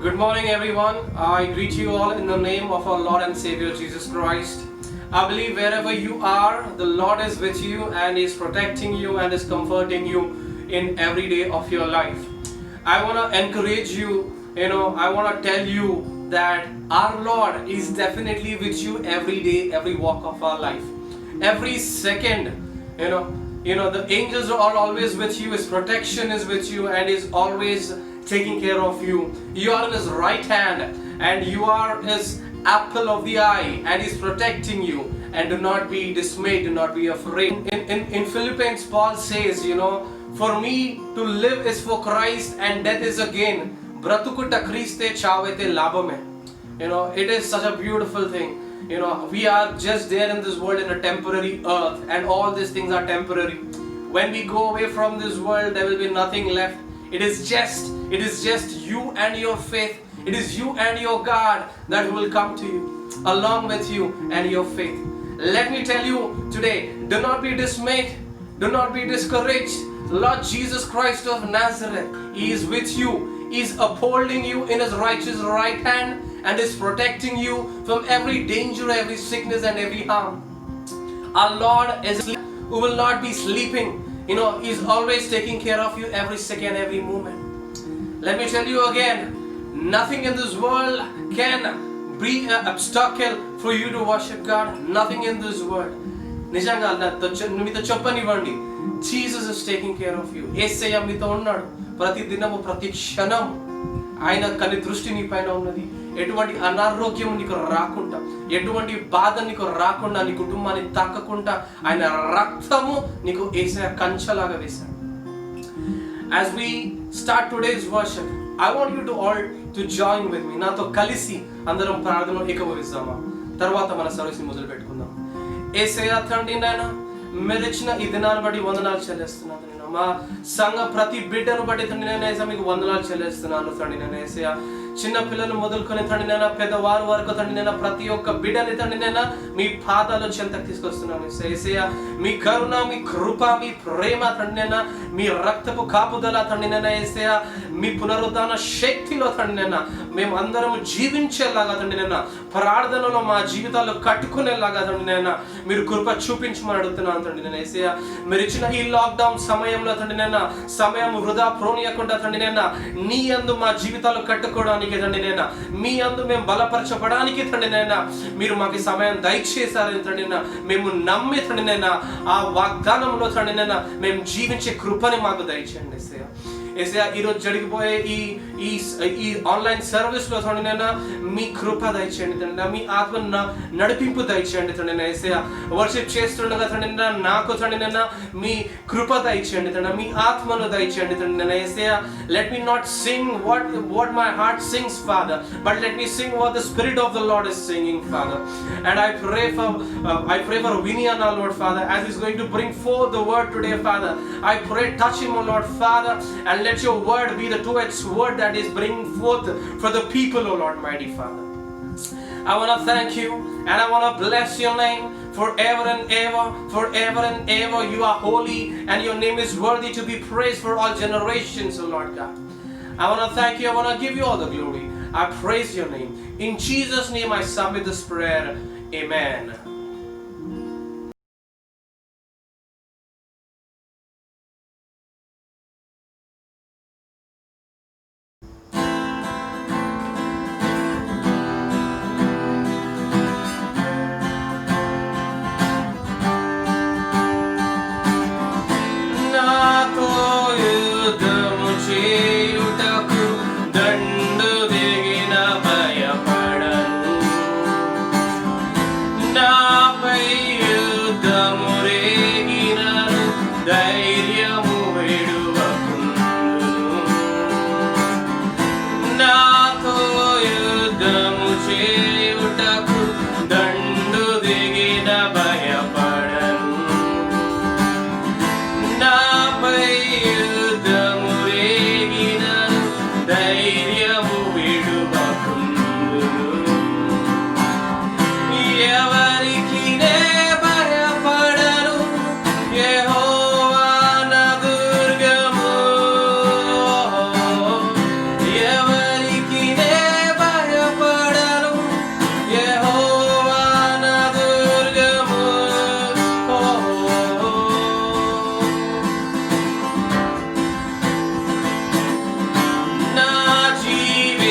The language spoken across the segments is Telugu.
Good morning, everyone. I greet you all in the name of our Lord and Savior Jesus Christ. I believe wherever you are, the Lord is with you and is protecting you and is comforting you in every day of your life. I want to encourage you, I want to tell you that our Lord is definitely with you every day, every walk of our life. Every second, the angels are always with you, His protection is with you and is always taking care of you. You are in His right hand and you are His apple of the eye and He's protecting you. And do not be dismayed, do not be afraid. In Philippians, Paul says, for me to live is for Christ and death is a gain. Bratukuta Christe chavete labame. It is such a beautiful thing. We are just there in this world in a temporary earth and all these things are temporary. When we go away from this world, there will be nothing left. It is just you and your faith. It is you and your God that will come to you, along with you and your faith. Let me tell you today, do not be dismayed, do not be discouraged. Lord Jesus Christ of Nazareth, He is with you. He is upholding you in His righteous right hand and is protecting you from every danger, every sickness and every harm. Our Lord is who will not be sleeping. He's always taking care of you every second, every moment. Let me tell you again, nothing in this world can be an obstacle for you to worship God. Nothing in this world. Jesus is taking care of you. యేసయ్య మీతో ఉన్నాడు. ప్రతి దినము ప్రతి క్షణం ఆయన కని దృష్టి నీ పైన ఉన్నది. ఎటువంటి అనారోగ్యం నీకు రాకుండా, ఎటువంటి బాధ నీకు రాకుండా, నీ కుటుంబాన్ని తాకకుండా ఆయన రక్తము నీకు యేసయ్య కంచెలాగా వేశాడు. As we start today's worship, I want you to all to join with me. నాతో కలిసి అందరం ప్రార్థనలో ఏకీభవిస్తామా? తర్వాత మన సర్వీస్ మొదలు పెట్టుకుందాం. యేసయ్య తండ్రి నాయనా, మీరిచ్చిన ఈ దినాన్ని బట్టి వందనాలు చెల్లిస్తున్నాను. మా సంఘ ప్రతి బిడ్డను బట్టి తండ్రి నేను మీకు వందనాలు చెల్లిస్తున్నాను తండ్రి నేను యేసయ్య. చిన్న పిల్లలు మొదలుకొని తండ్రి నేను పెద్దవారు వరకు తండ్రి నేను ప్రతి ఒక్క బిడ్డని తండ్రి నేను మీ పాదాల చెంతకు తీసుకొస్తున్నాను యేసయ్య. మీ కరుణ, మీ కృప, మీ ప్రేమ తండ్రి నేను, మీ రక్తపు కాపుదల తండ్రి నేను యేసయ్య, మీ పునరుద్ధాన శక్తిలో తండ్రి నేను మేము అందరం జీవించేలాగా తండ్రి నేను, ప్రార్థనలో మా జీవితాలు కట్టుకునేలాగా తండ్రి నేను మీరు కృప చూపించమని అడుగుతున్నాను తండ్రి నేను యేసయ్య. మీరు ఇచ్చిన ఈ లాక్డౌన్ సమయంలో తండ్రి నేను సమయం వృధా ప్రోనియకుండా తండ్రి నేను నీ యందు మా జీవితాలు కట్టుకోవడానికి తండ్రి నేను, మీ యందు మేము బలపరచబడానికి తండ్రి నేను మీరు మాకు సమయం దయచేశారని తండ్రి నేను మేము నమ్మి తండ్రి నేను ఆ వాగ్దానంలో తండ్రి నేను మేము జీవించే కృపని మాకు దయచేయండి యేసయ్య. ఈరోజు జరిగిపోయే ఈ ఆన్లైన్ సర్వీస్ లో తండ్రి నేను మీ కృప దయచేయండి తండ్రి, మీ ఆత్మ నడిపింపు దయచేయండి తండ్రి యేసయ్య. వర్షిప్ చేస్తుండగా తండ్రి నాకు తండ్రి నేను మీ కృప దయచేయండి తండ్రి, మీ ఆత్మను దయచేయండి తండ్రి యేసయ్య. Let me not sing what my heart sings, Father, but let me sing what the Spirit of the Lord is singing, Father. And I pray for Vinyan, our Lord, Father, as he's going to bring forth the word today, Father. I pray, touch him, O Lord, Father, and let your word be the two-edged sword that is bringing forth for the people, O Lord, mighty Father. I want to thank you and I want to bless your name forever and ever, forever and ever. You are holy and your name is worthy to be praised for all generations, O Lord God. I want to thank you. I want to give you all the glory. I praise your name. In Jesus' name I submit this prayer. Amen. నా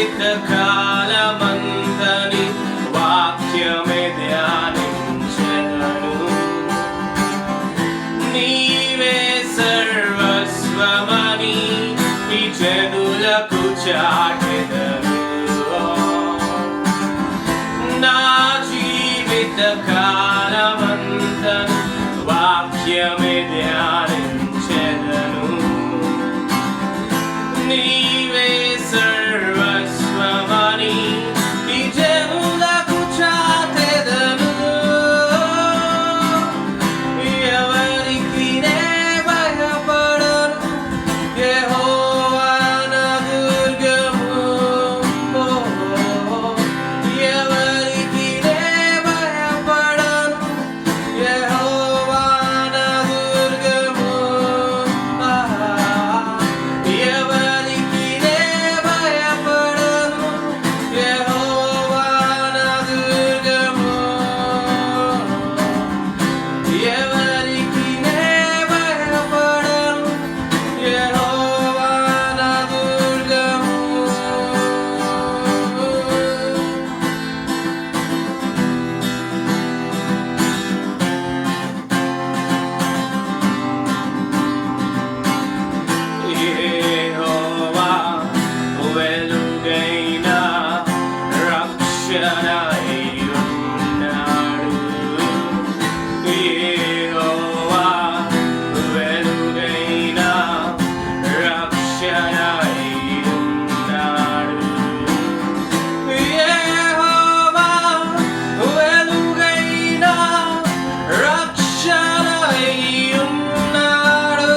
జీవిత కాలమంతని వాక్యమే ధ్యానించెదను. నీవే సర్వస్వమని ఈ జనులకు చాటెదను. నా జీవిత కాలమంతని వాక్యమే ధ్యానించెదను. నీవే సర్వస్వమని ఈ జనులకు చాటెదను. ఎవరికి నే భయపడను, యెహోవా నా దుర్గము. ఎవరికి నే భయపడను, యెహోవా నా దుర్గము. ఎవరికి నే భయపడను, యెహోవా నా దుర్గము. ఎవరికి నే భయపడను, యెహోవా నా దుర్గము. యెహోవా వెలుగైన రక్షణై ఉన్నాడు. యెహోవా వెలుగైన రక్షణై ఉన్నాడు. యెహోవా వెలుగైన రక్షణై ఉన్నాడు.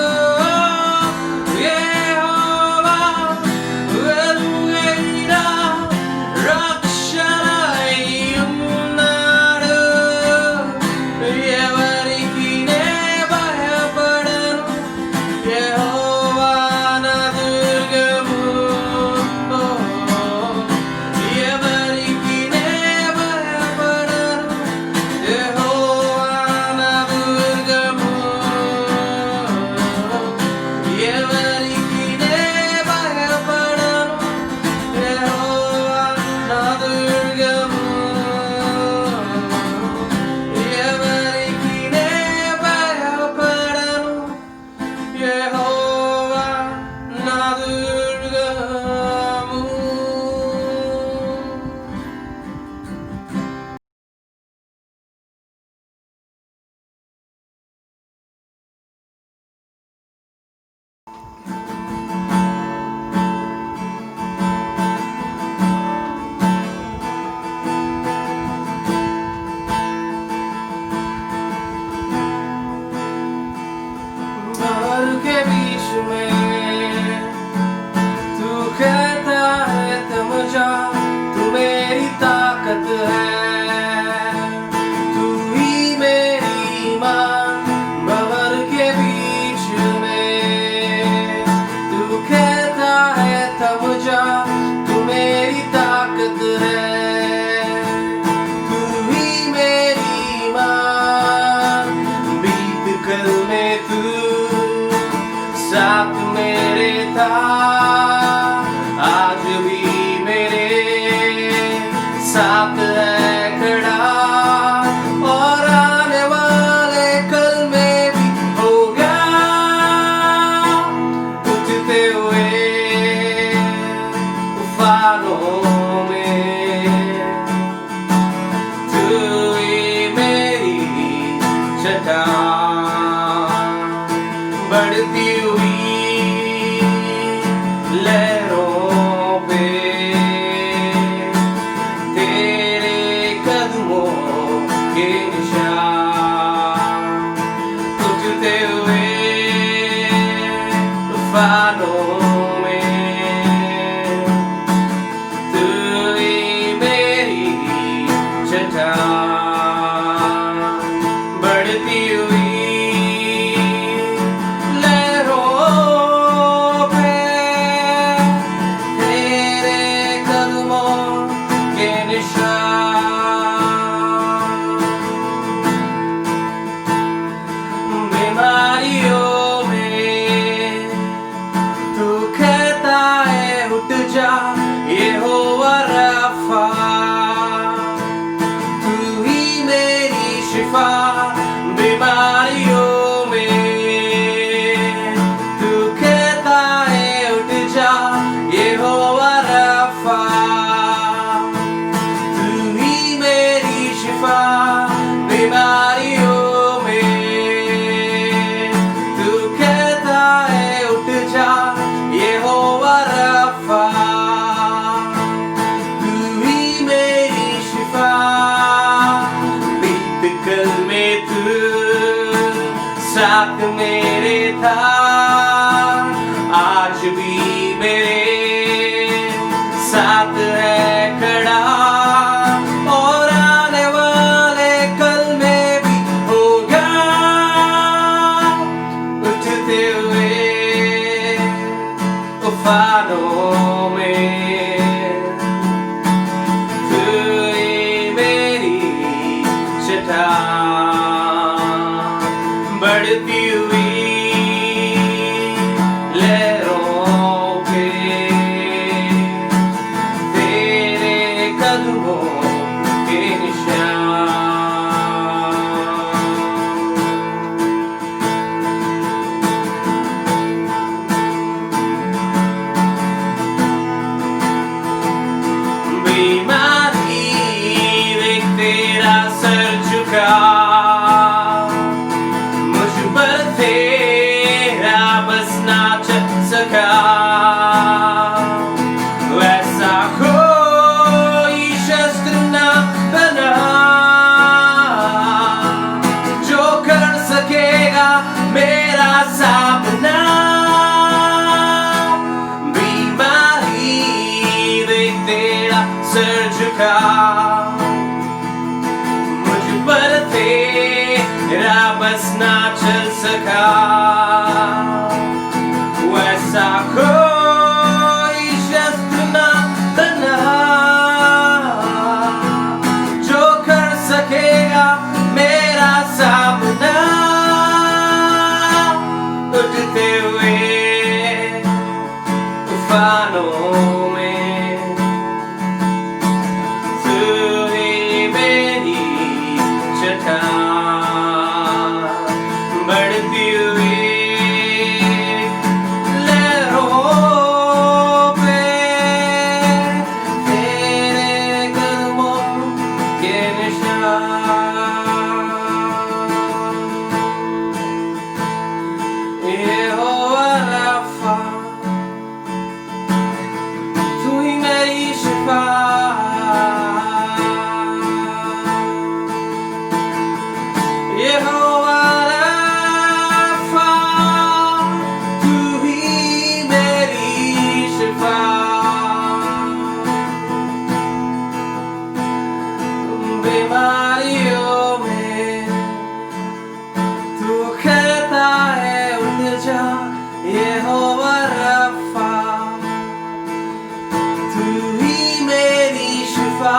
యెహోవా వెలుగైన రక్షణై ఉన్నాడు. ఎవరికి నే భయపడను, యెహోవా నా దుర్గము. ఎవరికి నే భయపడను, యెహోవా నా దుర్గము. ఎవరికి నే భయపడను, యెహోవా నా దుర్గము. ఎవరికి నే భయపడను, యెహోవా నా దుర్గము. बाहर के बीच में तू कहता है थम जा, तू मेरी ताकत है, तू ही मेरी ईमान। बाहर के बीच में तू कहता है थम जा, तू मेरी ताकत है, तू ही मेरी ईमान। बीत कल में तू साथ मेरे था, आज भी मेरे साथ है खड़ा, और आने वाले कल में भी होगा उठते हुए तूफानों में। तू ही मेरी चट्टान, बढ़ती हुई लहरों पे तेरे साथ मेरे था, आज भी मेरे साथ है खड़ा, और आने वाले कल में भी होगा। उठते हुए तूफानों में तू ही मेरी चट्टान, बढ़ती हुई लहरों पे तेरे कदमों के निशान। बीमारी देख तेरा सर झुका, मुझ पर तेरा बस ना चल सका। वैसा कोई शस्त्र ना बना जो कर सकेगा मेरा सामना। बीमारी देख तेरा सर झुका, मुझ पर तेरा बस ना चल सका। वैसा कोई शस्त्र ना बना जो कर सकेगा मेरा सामना। उठते हुए तूफानों में तू ही मेरी चट्टान, बढ़ती हुई लहरों पे तेरे कदमों के निशान। यहोवा राफा, तू ही मेरी शिफा। यहोवा राफा, तू ही मेरी शिफा। बीमारियों में तू कहता है उठ जा। यहोवा राफा, तू ही मेरी शिफा।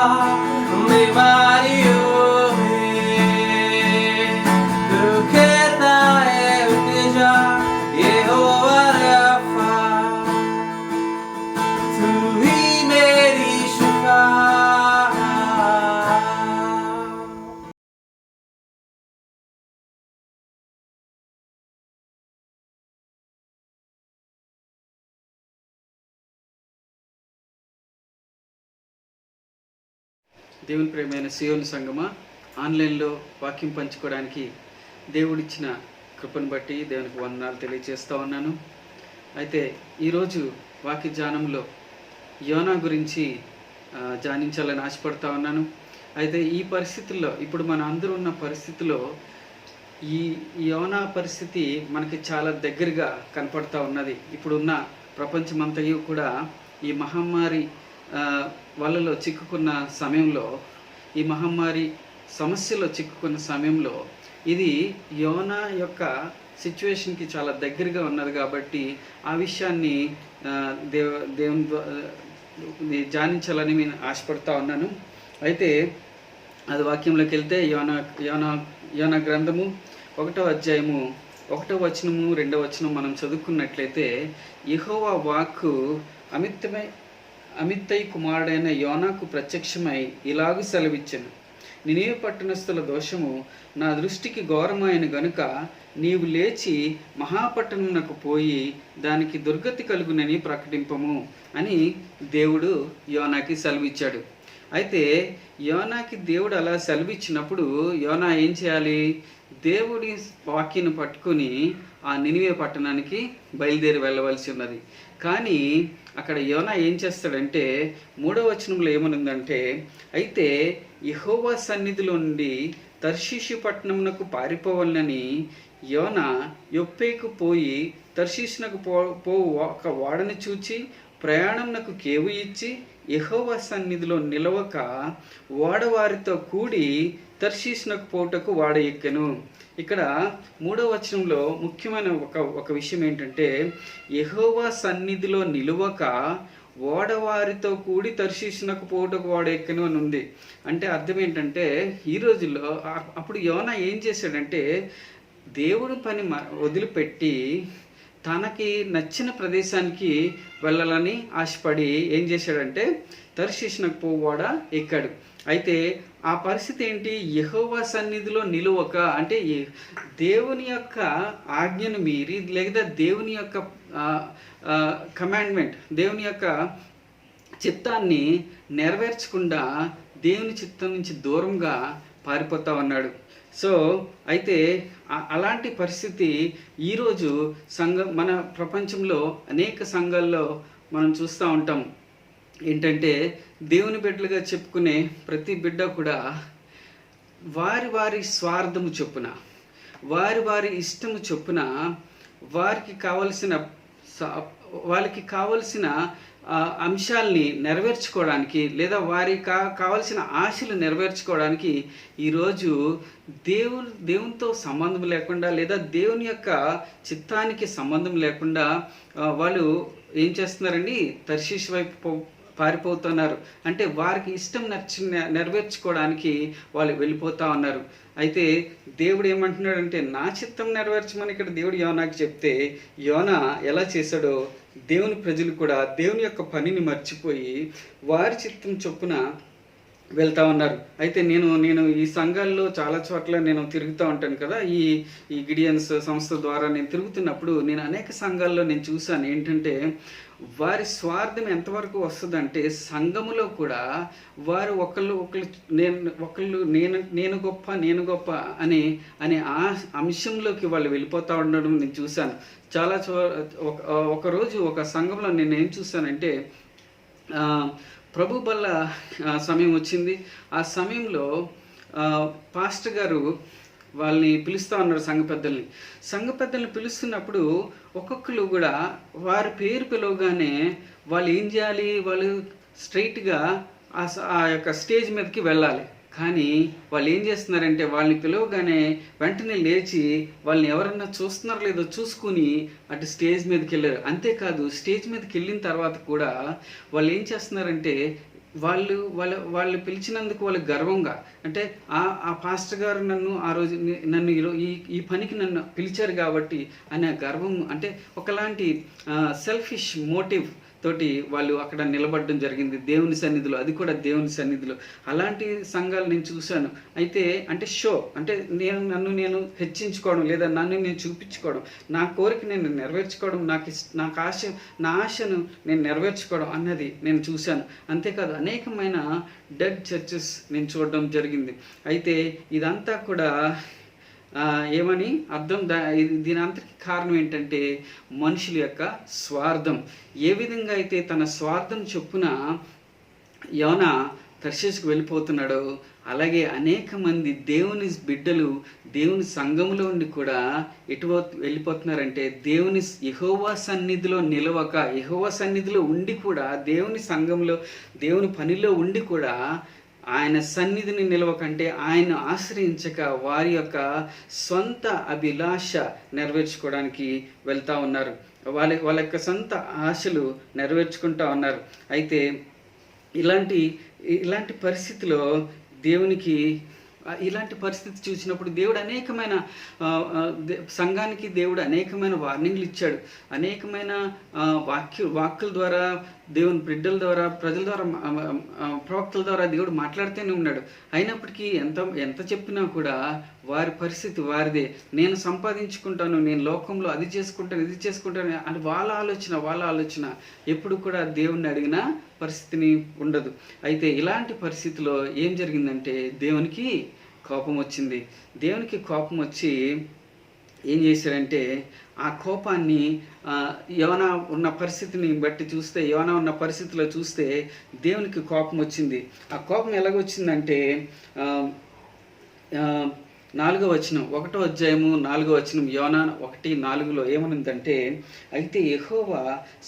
बीमारियों में तू कहता है उठ जा। यहोवा राफा, तू ही मेरी शिफा। దేవుని ప్రేమైన సియోను సంగమా, ఆన్లైన్లో వాక్యం పంచుకోవడానికి దేవుడిచ్చిన కృపను బట్టి దేవునికి వందనాలు తెలియజేస్తూ ఉన్నాను. అయితే ఈరోజు వాక్య ధ్యానంలో యోనా గురించి ధ్యానించాలని ఆశపడతా ఉన్నాను. అయితే ఈ పరిస్థితుల్లో, ఇప్పుడు మన అందరూ ఉన్న పరిస్థితిలో ఈ యోనా పరిస్థితి మనకి చాలా దగ్గరగా కనపడతా ఉన్నది. ఇప్పుడున్న ప్రపంచమంతయు కూడా ఈ మహమ్మారి వాళ్ళలో చిక్కుకున్న సమయంలో, ఈ మహమ్మారి సమస్యలో చిక్కుకున్న సమయంలో ఇది యోనా యొక్క సిచ్యువేషన్కి చాలా దగ్గరగా ఉన్నది. కాబట్టి ఆ విషయాన్ని దేవుని ధ్యానించాలని నేను ఆశపడతా ఉన్నాను. అయితే అది వాక్యంలోకి వెళ్తే యోనా గ్రంథము 1వ అధ్యాయము 1వ వచనము 2వ వచనం మనం చదువుకున్నట్లయితే, యెహోవా వాక్కు అమిత్తై కుమారుడైన యోనాకు ప్రత్యక్షమై ఇలాగు సెలవిచ్చెను. నినివే పట్టణస్థుల దోషము నా దృష్టికి ఘోరమైన గనుక నీవు లేచి మహాపట్టణమునకు పోయి దానికి దుర్గతి కలుగునని ప్రకటింపము అని దేవుడు యోనాకి సెలవిచ్చాడు. అయితే యోనాకి దేవుడు అలా సెలవిచ్చినప్పుడు యోనా ఏం చేయాలి? దేవుడి వాక్యను పట్టుకొని ఆ నినివే పట్టణానికి బయలుదేరి వెళ్ళవలసి ఉన్నది. కానీ అక్కడ యోనా ఏం చేస్తాడంటే 3వ వచనంలో ఏమనుందంటే, అయితే యెహోవా సన్నిధిలో నుండి తర్షీషు పట్టణమునకు పారిపోవాలని యోన యొప్పేకు పోయి తర్షీషునకు పోవు ఒక వాడని చూచి ప్రయాణంనకు కేవు ఇచ్చి యెహోవా సన్నిధిలో నిలవక వాడవారితో కూడి తర్షీషునకు పోటకు వాడ ఎక్కెను. ఇక్కడ 3వ వచనంలో ముఖ్యమైన ఒక విషయం ఏంటంటే, యెహోవా సన్నిధిలో నిలువక ఓడవారితో కూడి తర్షీషునకు పోటకు వాడ ఎక్కెను అని ఉంది. అంటే అర్థం ఏంటంటే, ఈ రోజుల్లో అప్పుడు యోనా ఏం చేశాడంటే, దేవుడి పని వదిలిపెట్టి తనకి నచ్చిన ప్రదేశానికి వెళ్ళాలని ఆశపడి ఏం చేశాడంటే తర్షీషునకు పోవాడ ఎక్కాడు. అయితే ఆ పరిస్థితి ఏంటి? యెహోవా సన్నిధిలో నిలువక, అంటే దేవుని యొక్క ఆజ్ఞను మీరి లేదా దేవుని యొక్క కమాండ్మెంట్, దేవుని యొక్క చిత్తాన్ని నెరవేర్చకుండా దేవుని చిత్తం నుంచి దూరంగా పారిపోతా ఉన్నాడు. సో అయితే అలాంటి పరిస్థితి ఈరోజు మన ప్రపంచంలో అనేక సంఘాల్లో మనం చూస్తూ ఉంటాం. ఏంటంటే దేవుని బిడ్డలుగా చెప్పుకునే ప్రతి బిడ్డ కూడా వారి వారి స్వార్థము చొప్పున, వారి వారి ఇష్టము చొప్పున వాళ్ళకి కావలసిన అంశాలని నెరవేర్చుకోవడానికి లేదా వారికి కావలసిన ఆశలు నెరవేర్చుకోవడానికి ఈరోజు దేవునితో సంబంధం లేకుండా లేదా దేవుని యొక్క చిత్తానికి సంబంధం లేకుండా వాళ్ళు ఏం చేస్తున్నారండి? తర్షీషు వైపు పారిపోతున్నారు. అంటే వారికి ఇష్టం నెరవేర్చుకోవడానికి వాళ్ళు వెళ్ళిపోతా ఉన్నారు. అయితే దేవుడు ఏమంటున్నాడంటే, నా చిత్తం నెరవేర్చమని ఇక్కడ దేవుడు యోనాకి చెప్తే, యోనా ఎలా చేశాడో దేవుని ప్రజలు కూడా దేవుని యొక్క పనిని మర్చిపోయి వారి చిత్తం చొప్పున వెళ్తా ఉన్నారు. అయితే నేను ఈ సంఘాల్లో చాలా చోట్ల నేను తిరుగుతూ ఉంటాను కదా, ఈ గిడియన్స్ సంస్థ ద్వారా నేను తిరుగుతున్నప్పుడు నేను అనేక సంఘాల్లో నేను చూశాను. ఏంటంటే వారి స్వార్థం ఎంతవరకు వస్తుందంటే, సంఘములో కూడా వారు నేను గొప్ప అనే ఆ అంశంలోకి వాళ్ళు వెళ్ళిపోతూ ఉండడం నేను చూశాను. ఒకరోజు ఒక సంఘంలో నేను ఏం చూశానంటే, ప్రభు బల్ల సమయం వచ్చింది. ఆ సమయంలో పాస్టర్ గారు వాళ్ళని పిలుస్తూ ఉన్నారు, సంఘ పెద్దల్ని పిలుస్తున్నప్పుడు ఒక్కొక్కరు కూడా వారి పేరు పిలవగానే వాళ్ళు ఏం చేయాలి? వాళ్ళు స్ట్రైట్గా ఆ యొక్క స్టేజ్ మీదకి వెళ్ళాలి. కానీ వాళ్ళు ఏం చేస్తున్నారంటే, వాళ్ళని పిలవగానే వెంటనే లేచి వాళ్ళని ఎవరన్నా చూస్తున్నారో లేదో చూసుకుని అటు స్టేజ్ మీదకి వెళ్ళారు. అంతేకాదు, స్టేజ్ మీదకి వెళ్ళిన తర్వాత కూడా వాళ్ళు ఏం చేస్తున్నారంటే, వాళ్ళు పిలిచినందుకు వాళ్ళు గర్వంగా, అంటే ఆ పాస్టర్ గారు నన్ను ఈ పనికి నన్ను పిలిచారు కాబట్టి అనే గర్వం, అంటే ఒకలాంటి సెల్ఫిష్ మోటివ్ తోటి వాళ్ళు అక్కడ నిలబడడం జరిగింది దేవుని సన్నిధిలో, అది కూడా దేవుని సన్నిధిలో. అలాంటి సంఘాలు నేను చూశాను. అయితే అంటే అంటే నన్ను హెచ్చించుకోవడం లేదా నన్ను నేను చూపించుకోవడం, నా కోరిక నేను నెరవేర్చుకోవడం, నా ఆశను నేను నెరవేర్చుకోవడం అన్నది నేను చూశాను. అంతేకాదు అనేకమైన డెడ్ చర్చెస్ నేను చూడడం జరిగింది. అయితే ఇదంతా కూడా ఏమని అర్థం? దీని అంతటికి కారణం ఏంటంటే మనుషుల యొక్క స్వార్థం. ఏ విధంగా అయితే తన స్వార్థం చొప్పున యోనా తర్షీషుకు వెళ్ళిపోతున్నాడో, అలాగే అనేక మంది దేవుని బిడ్డలు దేవుని సంఘములో ఉండి కూడా వెళ్ళిపోతున్నారంటే, యెహోవా సన్నిధిలో నిలవక, యెహోవా సన్నిధిలో ఉండి కూడా దేవుని సంఘంలో దేవుని పనిలో ఉండి కూడా ఆయన సన్నిధిని నిలవకంటే, ఆయన ఆశ్రయించక వారి యొక్క సొంత అభిలాష నెరవేర్చుకోవడానికి వెళ్తూ ఉన్నారు. వాళ్ళ యొక్క సొంత ఆశలు నెరవేర్చుకుంటూ ఉన్నారు. అయితే ఇలాంటి పరిస్థితిలో ఇలాంటి పరిస్థితి చూసినప్పుడు దేవుడు అనేకమైన సంఘానికి అనేకమైన వార్నింగ్లు ఇచ్చాడు. అనేకమైన వాక్కుల ద్వారా, దేవుని బిడ్డల ద్వారా, ప్రజల ద్వారా, ప్రవక్తల ద్వారా దేవుడు మాట్లాడుతూనే ఉన్నాడు. అయినప్పటికీ ఎంత చెప్పినా కూడా వారి పరిస్థితి వారిదే. నేను సంపాదించుకుంటాను, నేను లోకంలో అది చేసుకుంటాను, ఇది చేసుకుంటాను అని వాళ్ళ ఆలోచన ఎప్పుడు కూడా దేవుణ్ణి అడిగిన పరిస్థితిని ఉండదు. అయితే ఇలాంటి పరిస్థితిలో ఏం జరిగిందంటే, దేవునికి కోపం వచ్చింది. దేవునికి కోపం వచ్చి ఏం చేశారంటే, ఆ కోపాన్ని యోనా ఉన్న పరిస్థితిలో చూస్తే దేవునికి కోపం వచ్చింది. ఆ కోపం ఎలాగొచ్చిందంటే, ఒకటో అధ్యాయము 4వ వచనం, యోనా 1:4 ఏమనుందంటే, అయితే యెహోవా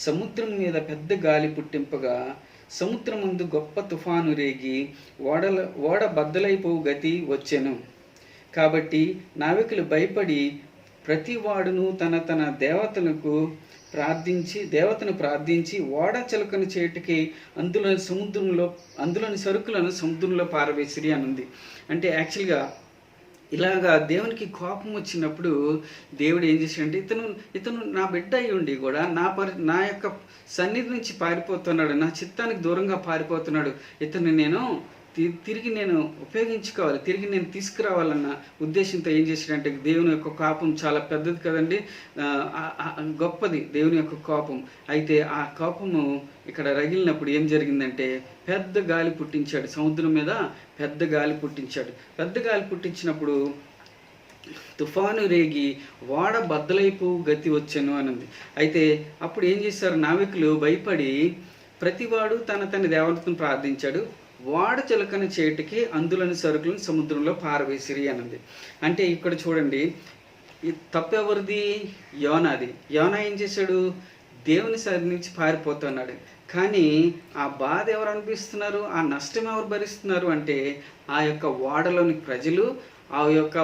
సముద్రం మీద పెద్ద గాలి పుట్టింపగా సముద్రమందు గొప్ప తుఫాను రేగి ఓడ బద్దలైపోవు గతి వచ్చెను. కాబట్టి నావికులు భయపడి ప్రతి వాడును తన దేవతను ప్రార్థించి ఓడ చిలకను చేటికి అందులోని సరుకులను సముద్రంలో పారవేసిరి అని ఉంది. అంటే యాక్చువల్గా ఇలాగా దేవునికి కోపం వచ్చినప్పుడు దేవుడు ఏం చేశాడంటే, ఇతను నా బిడ్డ అయి ఉండి కూడా నా యొక్క సన్నిధి నుంచి పారిపోతున్నాడు, నా చిత్తానికి దూరంగా పారిపోతున్నాడు, ఇతన్ని నేను తిరిగి ఉపయోగించుకోవాలి, తిరిగి నేను తీసుకురావాలన్న ఉద్దేశంతో ఏం చేశాడంటే, దేవుని యొక్క కోపం చాలా పెద్దది కదండి, గొప్పది దేవుని యొక్క కోపం. అయితే ఆ కోపము ఇక్కడ రగిలినప్పుడు ఏం జరిగిందంటే, పెద్ద గాలి పుట్టించాడు, సముద్రం మీద పెద్ద గాలి పుట్టించాడు. పెద్ద గాలి పుట్టించినప్పుడు తుఫాను రేగి ఓడ బద్దలైపు గతి వచ్చాను అన్నది. అయితే అప్పుడు ఏం చేశారు, నావికులు భయపడి ప్రతివాడు తన దేవతను ప్రార్థించాడు, ఓడ చిలకని చేటికి అందులోని సరుకులను సముద్రంలో పారవేసిరి అన్నది. అంటే ఇక్కడ చూడండి, ఈ తప్పెవరిది? యోనాది. యోనా ఏం చేశాడు, దేవుని సరి నుంచి పారిపోతున్నాడు. కానీ ఆ బాధ ఎవరు అనిపిస్తున్నారు, ఆ నష్టం ఎవరు భరిస్తున్నారు అంటే, ఆ యొక్క ఓడలోని ప్రజలు, ఆ యొక్క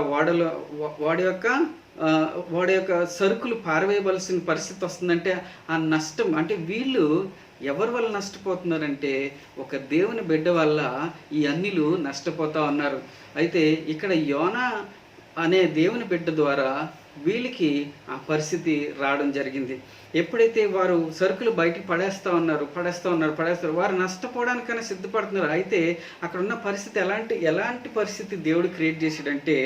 వాడి యొక్క సరుకులు పారవేయవలసిన పరిస్థితి వస్తుందంటే, ఆ నష్టం అంటే వీళ్ళు ఎవరి వల్ల నష్టపోతున్నారంటే, ఒక దేవుని బిడ్డ వల్ల ఈ అన్నిలు నష్టపోతా ఉన్నారు. అయితే ఇక్కడ యోనా అనే దేవుని బిడ్డ ద్వారా వీళ్ళకి ఆ పరిస్థితి రావడం జరిగింది. ఎప్పుడైతే వారు సరుకులు బయటికి పడేస్తూ ఉన్నారు, వారు నష్టపోవడానికైనా సిద్ధపడుతున్నారు. అయితే అక్కడ ఉన్న పరిస్థితి ఎలాంటి పరిస్థితి దేవుడు క్రియేట్ చేసాడంటే,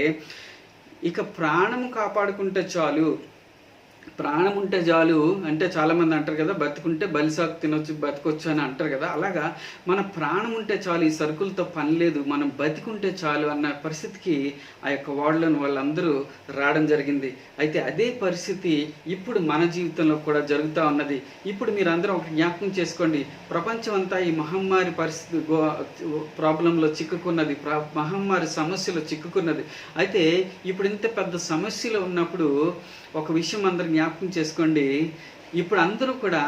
ఇక ప్రాణం కాపాడుకుంటే చాలు, ప్రాణం ఉంటే చాలు అంటే చాలామంది అంటారు కదా, బతుకుంటే బలిసాకు తినొచ్చు, బతకొచ్చు అని అంటారు కదా. అలాగా మన ప్రాణం ఉంటే చాలు, ఈ సరుకులతో పని లేదు, మనం బతికుంటే చాలు అన్న పరిస్థితికి ఆ యొక్క ఓడలోని వాళ్ళందరూ రావడం జరిగింది. అయితే అదే పరిస్థితి ఇప్పుడు మన జీవితంలో కూడా జరుగుతూ ఉన్నది. ఇప్పుడు మీరందరూ ఒక జ్ఞాపకం చేసుకోండి, ప్రపంచం అంతా ఈ మహమ్మారి పరిస్థితి ప్రాబ్లంలో చిక్కుకున్నది, మహమ్మారి సమస్యలో చిక్కుకున్నది. అయితే ఇప్పుడు ఇంత పెద్ద సమస్యలో ఉన్నప్పుడు ఒక విషయం అందరు జ్ఞాపకం చేసుకోండి, ఇప్పుడు అందరూ కూడా